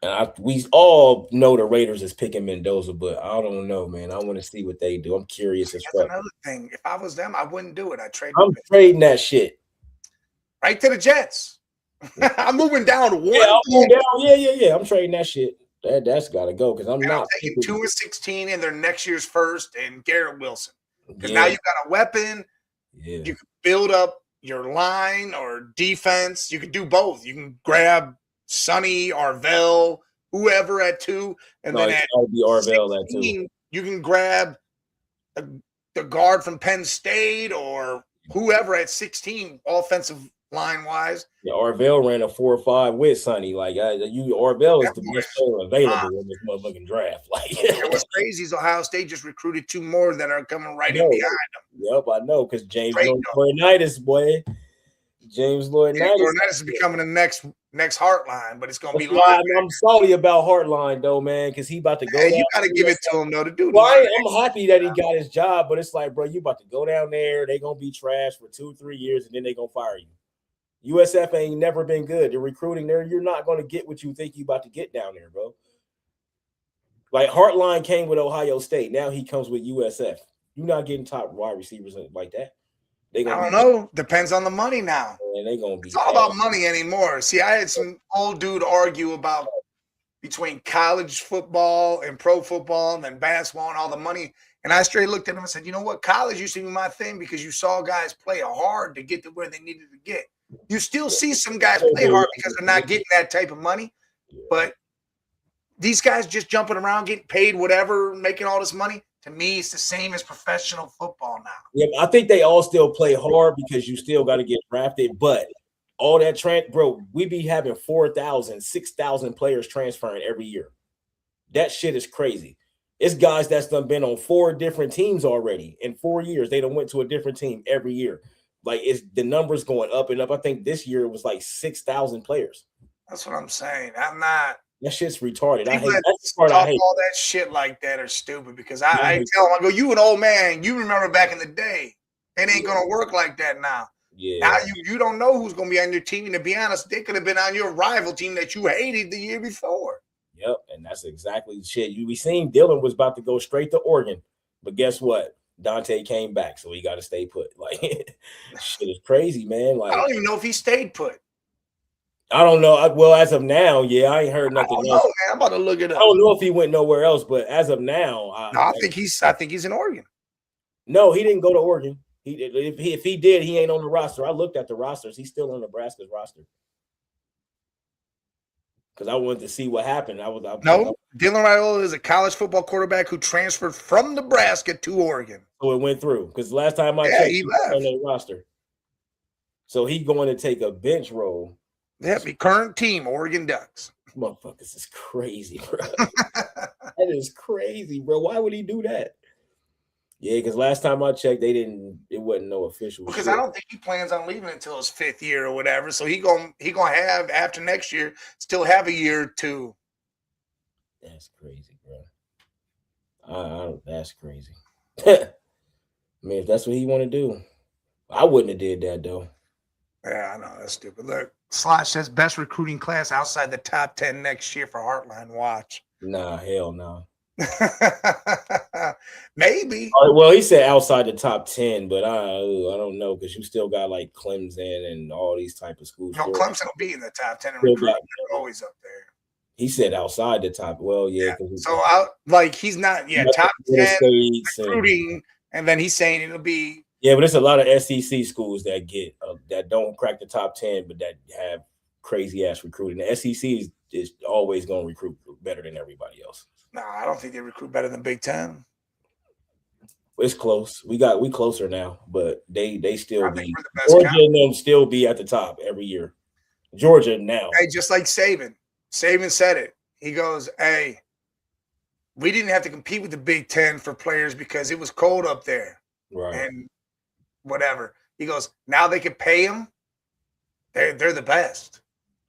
And we all know the Raiders is picking Mendoza, but I don't know, man. I want to see what they do. I'm curious as fuck. That's another thing. If I was them, I wouldn't do it. I'm trading that shit right to the Jets. I'm moving down to 1. Yeah, I'm moving down. Yeah. I'm trading that shit. That's got to go because I'm taking 2 and 16 in their next year's first and Garrett Wilson. Because now you got a weapon. Yeah. You can build up your line or defense. You can do both. You can grab Sonny, Arvell, whoever at 2, and then at Arvell 16, you can grab the guard from Penn State or whoever at 16, offensive line wise. Yeah, Arvell ran a 4.5 with Sonny. Like Arvell is the best player available in this motherfucking draft. Like what's crazy is Ohio State just recruited 2 more that are coming right in behind them. Yep, I know because James Laurinaitis, boy. James Laurinaitis is becoming the next Heartline, but it's gonna be. I'm salty about Heartline though, man, because he about to go. You gotta give it to him though to do. I'm happy that he got his job, but it's like, bro, you about to go down there. They gonna be trash for 2-3 years, and then they gonna fire you. USF ain't never been good. The recruiting there, you're not gonna get what you think you about to get down there, bro. Like Heartline came with Ohio State, now he comes with USF. You're not getting top wide receivers like that. I don't know. Depends on the money now. Man, they gonna be. It's all about money anymore. See, I had some old dude argue about between college football and pro football and then basketball and all the money. And I straight looked at him and said, you know what? College used to be my thing because you saw guys play hard to get to where they needed to get. You still see some guys play hard because they're not getting that type of money. But these guys just jumping around, getting paid whatever, making all this money. To me, it's the same as professional football now. Yeah, I think they all still play hard because you still got to get drafted. But all that bro, we be having 4,000, 6,000 players transferring every year. That shit is crazy. It's guys that's done been on 4 different teams already in 4 years. They done went to a different team every year. Like it's the numbers going up and up. I think this year it was like 6,000 players. That's what I'm saying. I'm not. That shit's retarded. I hate that's the part I hate. All that shit like that are stupid because I tell them, I go, you an old man. You remember back in the day. It ain't gonna work like that now. Yeah. Now you don't know who's gonna be on your team. And to be honest, they could have been on your rival team that you hated the year before. Yep, and that's exactly the shit. We seen Dylan was about to go straight to Oregon, but guess what? Dante came back, so he got to stay put. Like shit is crazy, man. Like I don't even know if he stayed put. I don't know. Well, as of now, yeah, I ain't heard nothing else. Man. I'm about to look it up. I don't know if he went nowhere else, but as of now, I think he's in Oregon. No, he didn't go to Oregon. If he did, he ain't on the roster. I looked at the rosters. He's still on Nebraska's roster. Because I wanted to see what happened. Dylan Raiola is a college football quarterback who transferred from Nebraska to Oregon. So it went through. Because last time I checked, he left on the roster. So he's going to take a bench role. Yep, current team, Oregon Ducks. Motherfuckers is crazy, bro. That is crazy, bro. Why would he do that? Yeah, because last time I checked, it wasn't no official Because shit. I don't think he plans on leaving until his 5th year or whatever. So he gonna have after next year still have a year or two. That's crazy, bro. That's crazy. I mean, if that's what he want to do, I wouldn't have did that though. Yeah, I know that's stupid. Look, Slosh says best recruiting class outside the top 10 next year for Heartline. Watch. Nah, hell no. Maybe. Well, he said outside the top 10, but I don't know because you still got like Clemson and all these type of schools. No, Clemson will be in the top 10 in recruiting. They're always up there. He said outside the top. Well, yeah. So he's not. Yeah, top 10 recruiting, and then he's saying it'll be. Yeah, but there's a lot of SEC schools that get that don't crack the top 10, but that have crazy ass recruiting. The SEC is always going to recruit better than everybody else. No, I don't think they recruit better than Big Ten. It's close. We closer now, but they still be Georgia and them still be at the top every year. Georgia now. Hey, just like Saban. Saban said it. He goes, "Hey, we didn't have to compete with the Big Ten for players because it was cold up there, right? And whatever." He goes, "Now they can pay them. They're the best."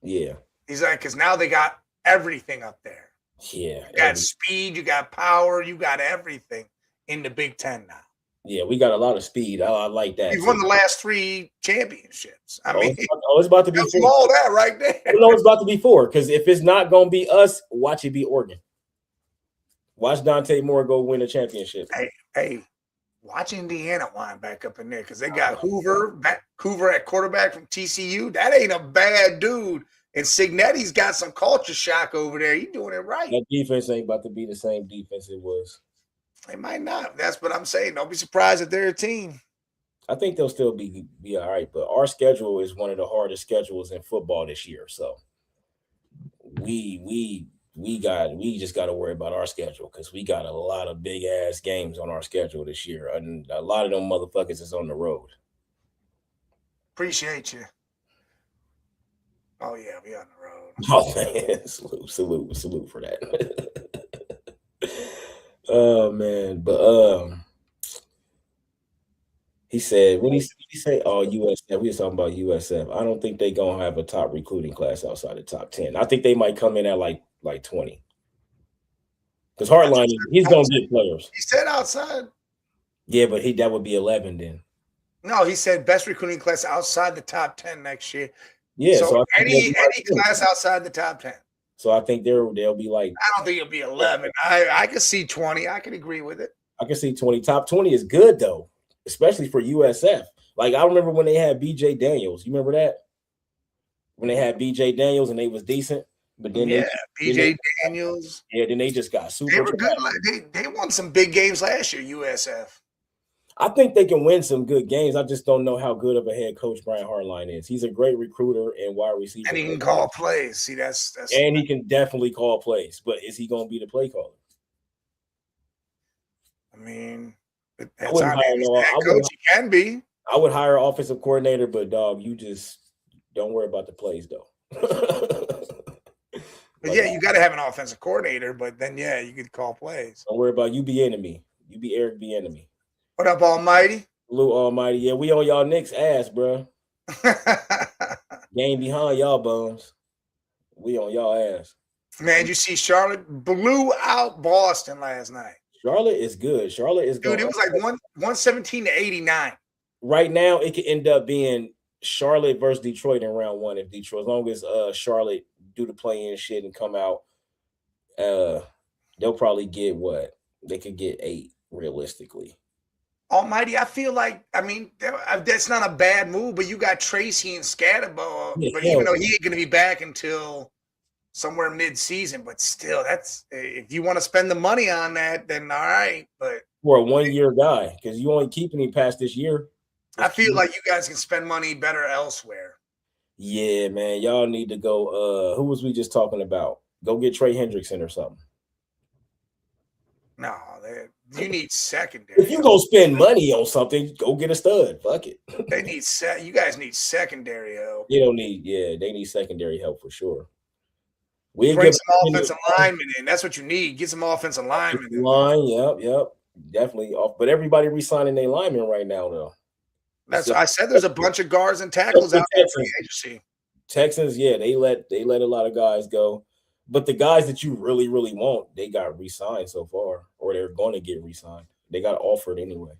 Yeah. He's like, "Because now they got everything up there. Yeah, you got speed, you got power, you got everything in the Big Ten now." Yeah, we got a lot of speed. I like that. We've won the last 3 championships. I mean, it's about to be 4. All that right there. It's about to be 4 because if it's not going to be us, watch it be Oregon. Watch Dante Moore go win a championship. Hey, watch Indiana wind back up in there because they got Hoover at quarterback from TCU. That ain't a bad dude. And Cignetti's got some culture shock over there. He's doing it right. That defense ain't about to be the same defense it was. They might not. That's what I'm saying. Don't be surprised if they're a team. I think they'll still be all right, but our schedule is one of the hardest schedules in football this year. So we just got to worry about our schedule because we got a lot of big ass games on our schedule this year, and a lot of them motherfuckers is on the road. Appreciate you. Oh yeah, we on the road. Oh man, salute for that. Oh man, but he said, what did he say? Oh, USF. We were talking about USF. I don't think they're gonna have a top recruiting class outside the top 10. I think they might come in at like 20. Because Hartline, he's gonna get players. He said outside. Yeah, but that would be 11 then. No, he said best recruiting class outside the top 10 next year. Yeah, so any class outside the top 10. So I think they'll be like. I don't think it'll be 11. I can see 20. I can agree with it. I can see 20. Top 20 is good though, especially for USF. Like I remember when they had BJ Daniels. You remember that? When they had BJ Daniels and they was decent, but then BJ Daniels. Yeah, then they just got super. They were good. They won some big games last year. USF. I think they can win some good games. I just don't know how good of a head coach Brian Hartline is. He's a great recruiter and wide receiver. And he can call plays. See, that's and he can definitely call plays. But is he going to be the play caller? I mean, I wouldn't hire coach. He can be. I would hire offensive coordinator, but dog, you just don't worry about the plays though. But yeah, you got to have an offensive coordinator. But then you could call plays. Don't worry about you. Be enemy. You be Eric. Be enemy. What up, Almighty? Blue Almighty. Yeah, we on y'all Knicks ass, bro. Game behind y'all bums. We on y'all ass. Man, you see Charlotte blew out Boston last night. Charlotte is good. Charlotte is good. Dude, it was like 117 to 89. Right now, it could end up being Charlotte versus Detroit in round 1. If Detroit, as long as Charlotte do the play-in shit and come out, they'll probably get what? They could get 8 realistically. Almighty, I feel like, I mean, that's not a bad move, but you got Tracy and Scatterbo, but even though he ain't going to be back until somewhere mid-season, but still, that's, if you want to spend the money on that, then all right, but. For a 1-year guy, because you only keeping him past this year. I feel like you guys can spend money better elsewhere. Yeah, man, y'all need to go, who was we just talking about? Go get Trey Hendrickson or something. No, you need secondary. If you go spend money on something, go get a stud. Fuck it. They need you guys need secondary help. They need secondary help for sure. We Bring give some offensive linemen in. That's what you need. Get some offensive linemen in. line. Yep. Definitely off. But everybody resigning their linemen right now, though. That's So, I said there's a bunch of guards and tackles out there in free agency. Texans, yeah, they let a lot of guys go. But the guys that you really, really want, they got re-signed so far, or they're going to get re-signed. They got offered anyway.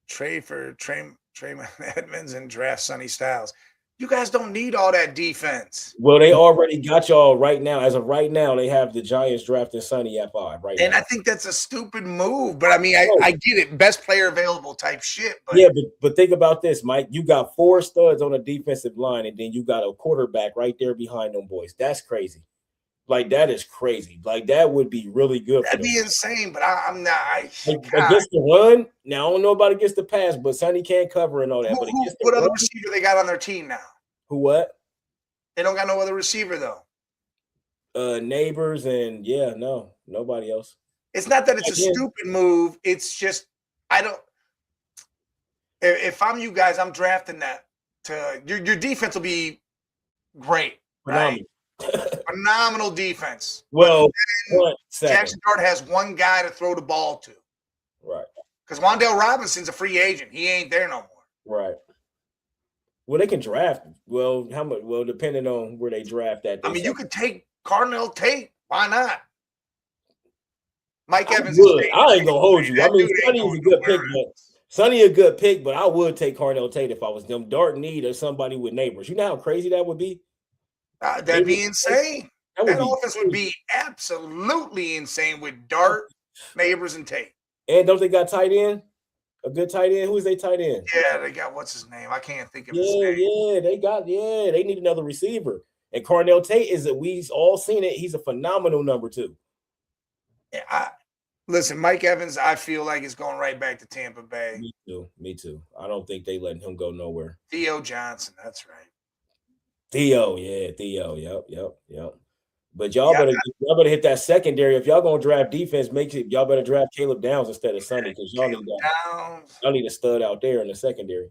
Trade for Trayvon Edmonds and draft Sonny Styles. You guys don't need all that defense. Well, they already got y'all right now. As of right now, they have the Giants drafting Sonny at 5 right And now. I think that's a stupid move. But I mean, I get it. Best player available type shit. But yeah, but think about this, Mike. You got 4 studs on a defensive line, and then you got a quarterback right there behind them boys. That's crazy. Like, that is crazy. Like, that would be really good. That'd be insane, but I'm not. Against the run, now I don't know about against the pass, but Sonny can't cover and all that. What other receiver they got on their team now? Who what? They don't got no other receiver though. Neighbors and no, nobody else. It's not that it's a stupid move. It's just I don't. If I'm you guys, I'm drafting that. Your defense will be great, right? Phenomenal defense. Well, Jackson Dart has one guy to throw the ball to. Right. Because Wan'Dale Robinson's a free agent. He ain't there no more. Right. Well, they can draft. Well, how much? Well, depending on where they draft that. I mean, you could take Carnell Tate. Why not? Mike Evans. I ain't gonna hold you. I mean, Sonny's a good pick, but Sonny a good pick, but I would take Carnell Tate if I was them. Dart need or somebody with neighbors. You know how crazy that would be? That'd be insane. That offense would be absolutely insane with Dart, Neighbors, and Tate. And don't they got tight end? A good tight end? Who is they tight end? Yeah, they got what's his name? I can't think of his name. They need another receiver. And Carnell Tate we've all seen it. He's a phenomenal number 2. Yeah, listen, Mike Evans, I feel like is going right back to Tampa Bay. Me too. I don't think they letting him go nowhere. Theo Johnson, that's right. Theo, yep. But y'all better hit that secondary. If y'all gonna draft defense, y'all better draft Caleb Downs instead of Sonny because y'all need a stud out there in the secondary.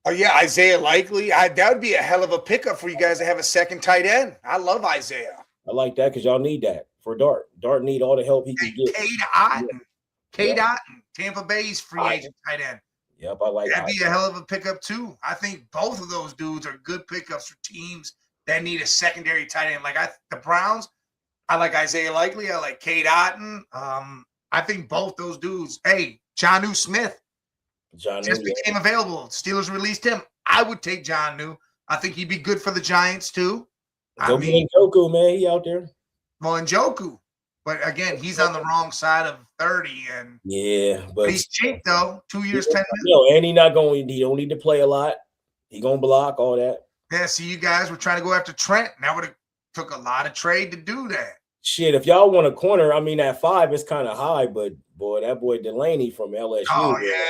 Oh yeah, Isaiah Likely. That would be a hell of a pickup for you guys to have a second tight end. I love Isaiah. I like that because y'all need that for Dart. Dart need all the help he can get. Cade Otton, Tampa Bay's free agent tight end. Yep, I like that. That'd be a hell of a pickup too. I think both of those dudes are good pickups for teams that need a secondary tight end. Like the Browns, I like Isaiah Likely. I like Cade Otton. I think both those dudes. Hey, Jonnu Smith just became available. Steelers released him. I would take Jonnu. I think he'd be good for the Giants too. Go get Njoku, man. He out there. Well, Njoku. But again, he's on the wrong side of 30, and but he's cheap though. 2 years, 10 million. No, and he don't need to play a lot. He gonna block all that. Yeah, see, you guys were trying to go after Trent. That would have took a lot of trade to do that. Shit, if y'all want a corner, I mean, at 5, it's kind of high, but boy, that boy Delaney from LSU. Oh, yeah,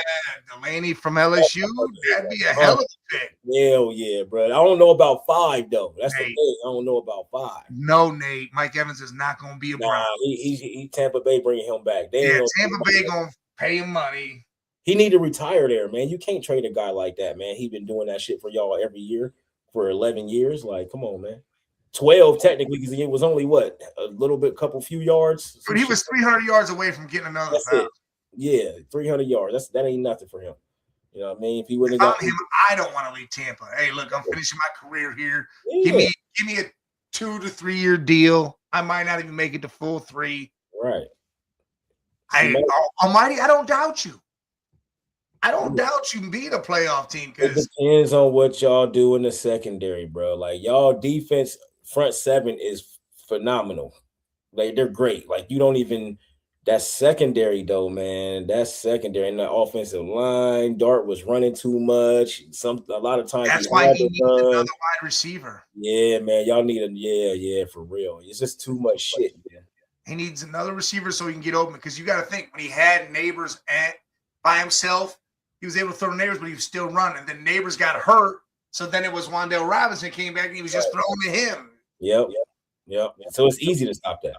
Delaney from LSU. That'd be a hell of a pick. Hell yeah, bro. I don't know about 5, though. That's the thing. I don't know about 5. No, Nate. Mike Evans is not going to be a Brown. He Tampa Bay bringing him back. Tampa Bay going to pay him money. He need to retire there, man. You can't trade a guy like that, man. He been doing that shit for y'all every year for 11 years. Like, come on, man. 12 technically because it was only a few yards. But he was 300 yards away from getting another foul. Yeah, 300 yards. That ain't nothing for him. You know what I mean? If he wouldn't have got him, I don't want to leave Tampa. Hey, look, I'm finishing my career here. Yeah. Give me a 2 to 3 year deal. I might not even make it to full 3. Right. Almighty, I don't doubt you. I don't doubt you being a playoff team. It depends on what y'all do in the secondary, bro. Like, y'all defense front 7 is phenomenal. Like, they're great. Like, you don't even – that's secondary, though, man. That's secondary. And the offensive line, Dart was running too much. A lot of times – that's why he needs another wide receiver. Yeah, man. Y'all need for real. It's just too much shit, man. He needs another receiver so he can get open because you got to think, when he had Neighbors by himself, he was able to throw to Neighbors, but he was still running. Then Neighbors got hurt, so then it was Wan'Dale Robinson came back and he was just throwing to him. Yep. So it's easy to stop that.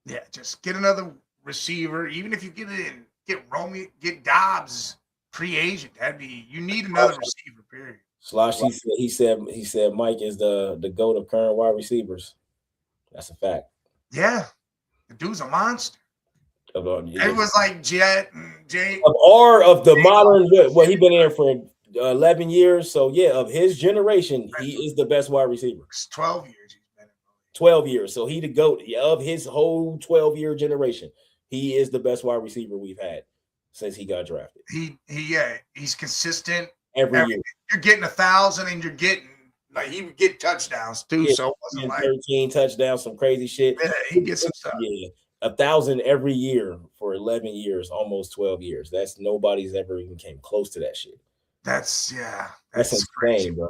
Yeah, just get another receiver. Even if you get Dobbs free agent, you need another receiver, period. Slosh, he said Mike is the GOAT of current wide receivers. That's a fact. Yeah, the dude's a monster. It was like Jet and Jay. Of the modern, what he been in for 11 years. So yeah, of his generation, he is the best wide receiver. It's 12 years he's been in. 12 years. So he the GOAT of his whole 12-year generation. He is the best wide receiver we've had since he got drafted. He's consistent every year. You're getting 1,000 and you're getting like he would get touchdowns too. Yeah, so it wasn't like 13 touchdowns, some crazy shit. Yeah, he gets some stuff. Yeah. 1,000 every year for 11 years, almost 12 years. That's nobody's ever even came close to that shit. That's insane, crazy, bro.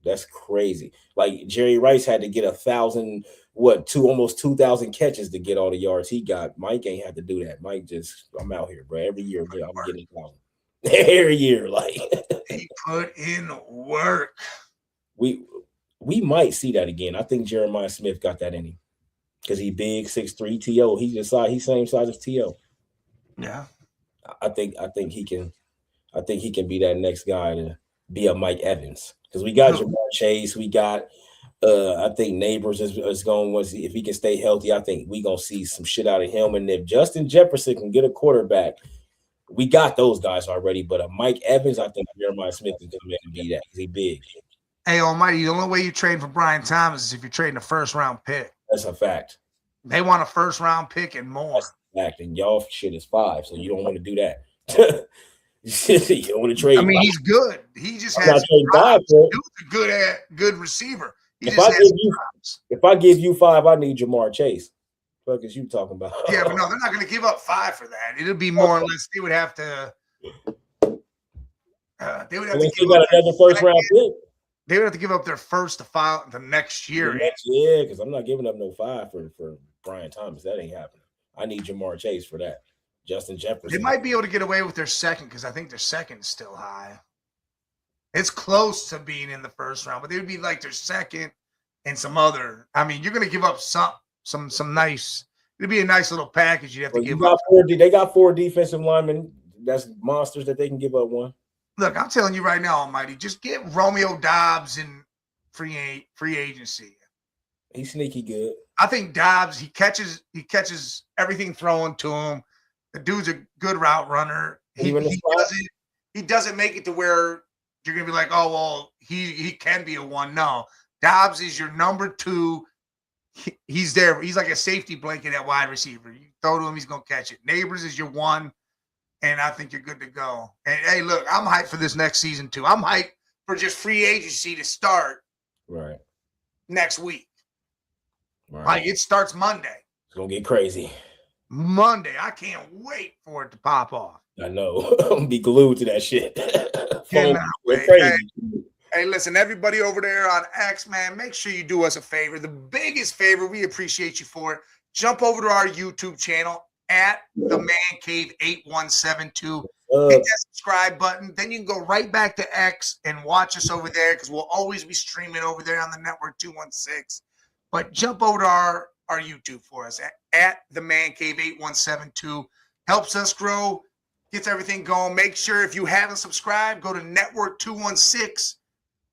That's crazy. Like Jerry Rice had to get 1,000, almost 2,000 catches to get all the yards he got. Mike ain't had to do that. Mike just, I'm out here, bro. Every year, I'm getting 1,000. Every year, like he put in work. We might see that again. I think Jeremiah Smith got that in him because he big, 6'3", T.O. He's same size as T.O. Yeah, I think he can. I think he can be that next guy to be a Mike Evans because we got Jamar Chase. We got. I think Neighbors is going. If he can stay healthy, I think we gonna see some shit out of him. And if Justin Jefferson can get a quarterback, we got those guys already. But Mike Evans, I think Jeremiah Smith is gonna be that because he big. Hey, Almighty, the only way you trade for Brian Thomas is if you're trading a first-round pick. That's a fact. They want a first-round pick and more. That's a fact. And y'all shit is 5, so you don't want to do that. You don't want to trade. I mean, he's good. He just has. Dude's a good receiver. If I give you 5, I need Jamar Chase. What is you talking about? Yeah, but no, they're not going to give up 5 for that. It'll be more or less. They would have to. They would have to give up another first-round pick. They would have to give up their first to file the next year. Yeah, because I'm not giving up no 5 for Brian Thomas. That ain't happening. I need Jamar Chase for that. Justin Jefferson. They might be able to get away with their second because I think their second is still high. It's close to being in the first round, but they would be like their second and some other. I mean, you're going to give up some nice. It'd be a nice little package. You have to give up. They got 4 defensive linemen. That's monsters that they can give up one. Look, I'm telling you right now, Almighty, just get Romeo Doubs in free agency. He's sneaky good. I think Doubs, he catches everything thrown to him. The dude's a good route runner. He doesn't make it to where you're gonna be like, oh well, he can be a 1. No, Doubs is your number 2. He's there. He's like a safety blanket at wide receiver. You throw to him, he's gonna catch it. Neighbors is your 1. And I think you're good to go. And, hey, look, I'm hyped for this next season, too. I'm hyped for just free agency to start next week. Right. Like, it starts Monday. It's going to get crazy. Monday. I can't wait for it to pop off. I know. I'm going to be glued to that shit. Hey, listen, everybody over there on X, man, make sure you do us a favor. The biggest favor, we appreciate you for it. Jump over to our YouTube channel. At the Man Cave 8172. Hit that subscribe button. Then you can go right back to X and watch us over there because we'll always be streaming over there on the network 216. But jump over to our YouTube for us at the Man Cave 8172. Helps us grow, gets everything going. Make sure if you haven't subscribed, go to Network 216.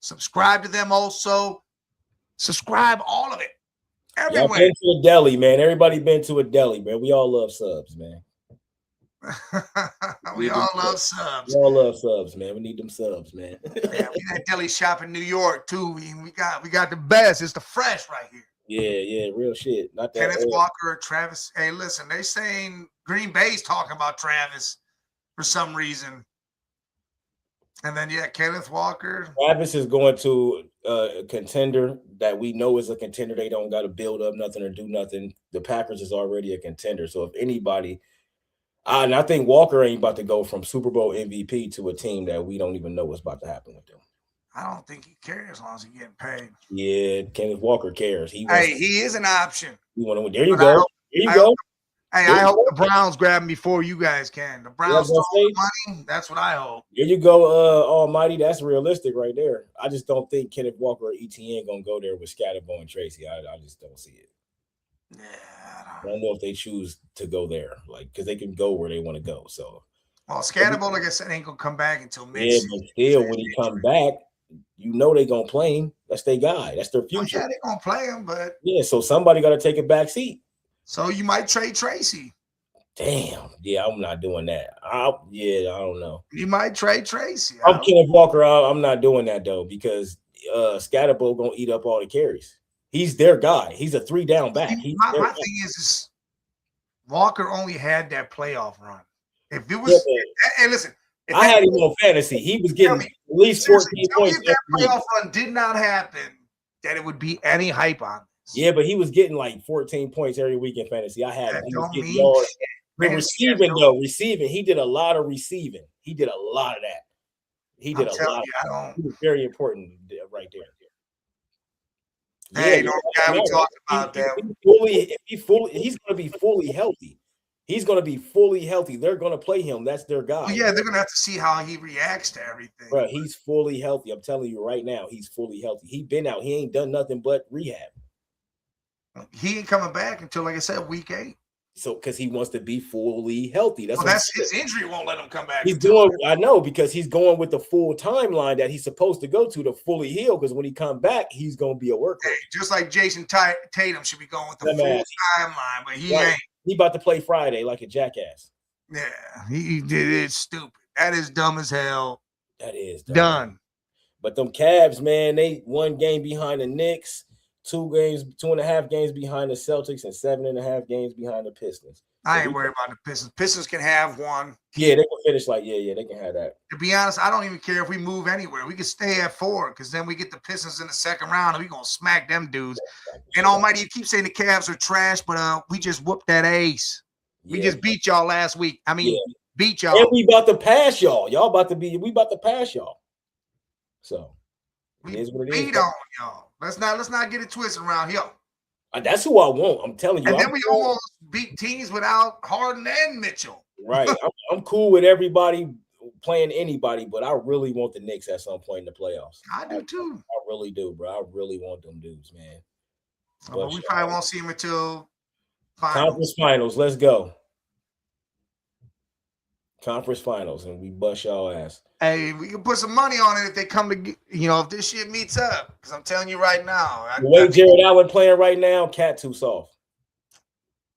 Subscribe to them also. Subscribe all of it. Y'all been to a deli, man. Everybody been to a deli, man. We all love subs, man. We all love subs. We all love subs, man. We need them subs, man. Yeah, we got deli shop in New York too. We got the best. It's the fresh right here. Yeah, real shit. Not that Kenneth Walker, Travis. Hey, listen, they saying Green Bay's talking about Travis for some reason. And then Kenneth Walker. Travis is going to a contender that we know is a contender. They don't got to build up nothing or do nothing. The Packers is already a contender. So if anybody, and I think Walker ain't about to go from Super Bowl MVP to a team that we don't even know what's about to happen with them. I don't think he cares as long as he's getting paid. Yeah, Kenneth Walker cares. He is an option. There you go. I hope the Browns grab him before you guys can. The Browns money. That's what I hope. There you go, Almighty. That's realistic right there. I just don't think Kenneth Walker or ETN gonna go there with Scatterbo and Tracy. I just don't see it. Yeah, I don't know if they choose to go there, because they can go where they want to go. So, Scatterbo, like I said, ain't gonna come back until mid. Yeah, but still, when he come back, you know they're gonna play him. That's their guy. That's their Oh, future. yeah, they're gonna play him, but Yeah, so somebody got to take a back seat. so you might trade Tracy. Damn. Yeah, I'm not doing that. I don't know. You might trade Tracy. I'm Kenneth Walker. I'm not doing that though because Scatterbo gonna eat up all the carries. He's their guy. He's a 3-down back. My thing is Walker only had that playoff run. If it was, and listen, I had him on fantasy. He was getting at least 14 points. If that playoff run did not happen, that it would be any hype on this. Yeah, but he was getting like 14 points every week in fantasy. I had him. He was getting receiving. He did a lot of receiving. He did a lot of that. He did a lot. He was very important right there. Hey, we talked about that. He's going to be fully healthy. He's going to be fully healthy. They're going to play him. That's their guy. Well, yeah, they're going to have to see how he reacts to everything. Bro, he's fully healthy. I'm telling you right now, he's fully healthy. He's been out. He ain't done nothing but rehab. He ain't coming back until, like I said, week 8. So, because he wants to be fully healthy. That's his injury won't let him come back. I know, because he's going with the full timeline that he's supposed to go to fully heal. Because when he come back, he's going to be a workhorse. Hey, just like Jason Tatum should be going with the full timeline, but he ain't. He about to play Friday like a jackass. Yeah, he did it. Stupid. That is dumb as hell. That is done. But them Cavs, man, they 1 game behind the Knicks, 2.5 games behind the Celtics, and 7.5 games behind the Pistons. I ain't worried about the Pistons. Pistons can have 1. Yeah, they can finish they can have that. To be honest, I don't even care if we move anywhere. We can stay at 4 because then we get the Pistons in the second round and we're going to smack them dudes. And almighty, you keep saying the Cavs are trash, but we just whooped that ace. We just beat y'all last week. I mean, beat y'all. And we about to pass y'all. We about to pass y'all. So we beat on y'all. Let's not get it twisted around here. That's who I want. I'm telling you. And then we almost beat teams without Harden and Mitchell. Right. I'm cool with everybody playing anybody, but I really want the Knicks at some point in the playoffs. I do too. I really do, bro. I really want them dudes, man. But we probably won't see them until conference finals. Let's go. Conference finals, and we bust y'all ass. Hey, we can put some money on it if they come to, if this shit meets up. Because I'm telling you right now, the way Jared Allen playing right now, Cat too soft.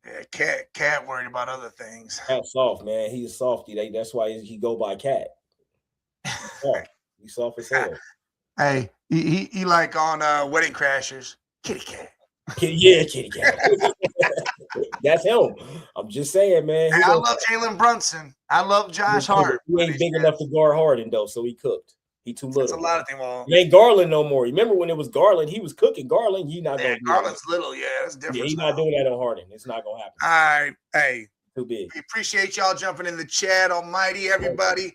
Yeah, Cat worried about other things. Cat soft, man. He's a softy. That's why he go by Cat. He's soft as hell. Hey, he like on Wedding Crashers, Kitty Cat. Kitty Cat. That's him. I'm just saying, man. I love Jalen Brunson. I love Josh Hart. He ain't big enough to guard Harden though, so he cooked. He too little. That's a lot of things. He ain't Garland no more. Remember when it was Garland? He was cooking Garland. He not gonna. Garland's little. Yeah, that's different. Yeah, he's not doing that on Harden. It's not gonna happen. All right, hey, too big. We appreciate y'all jumping in the chat. Almighty, everybody,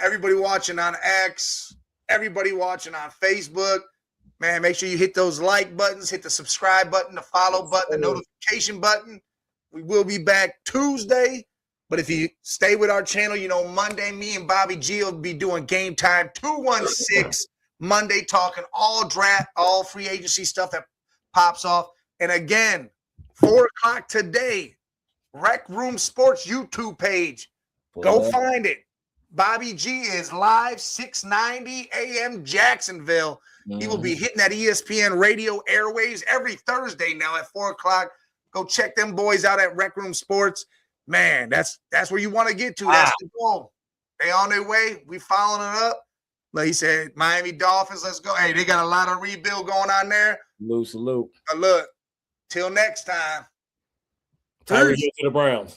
everybody watching on X, everybody watching on Facebook. Man, make sure you hit those like buttons, hit the subscribe button, the follow button, the notification button. We will be back Tuesday. But if you stay with our channel, Monday, me and Bobby G will be doing Game Time 216 Monday, talking all draft, all free agency stuff that pops off. And again, 4:00 today, Rec Room Sports YouTube page. Go find it. Bobby G is live, 690 a.m. Jacksonville. He will be hitting that ESPN radio airwaves every Thursday now at 4:00. Go check them boys out at Rec Room Sports. Man, that's where you want to get to. That's the goal. They on their way. We following it up. Like he said, Miami Dolphins, let's go. Hey, they got a lot of rebuild going on there. Salute. But look, till next time. Tyreek to the Browns.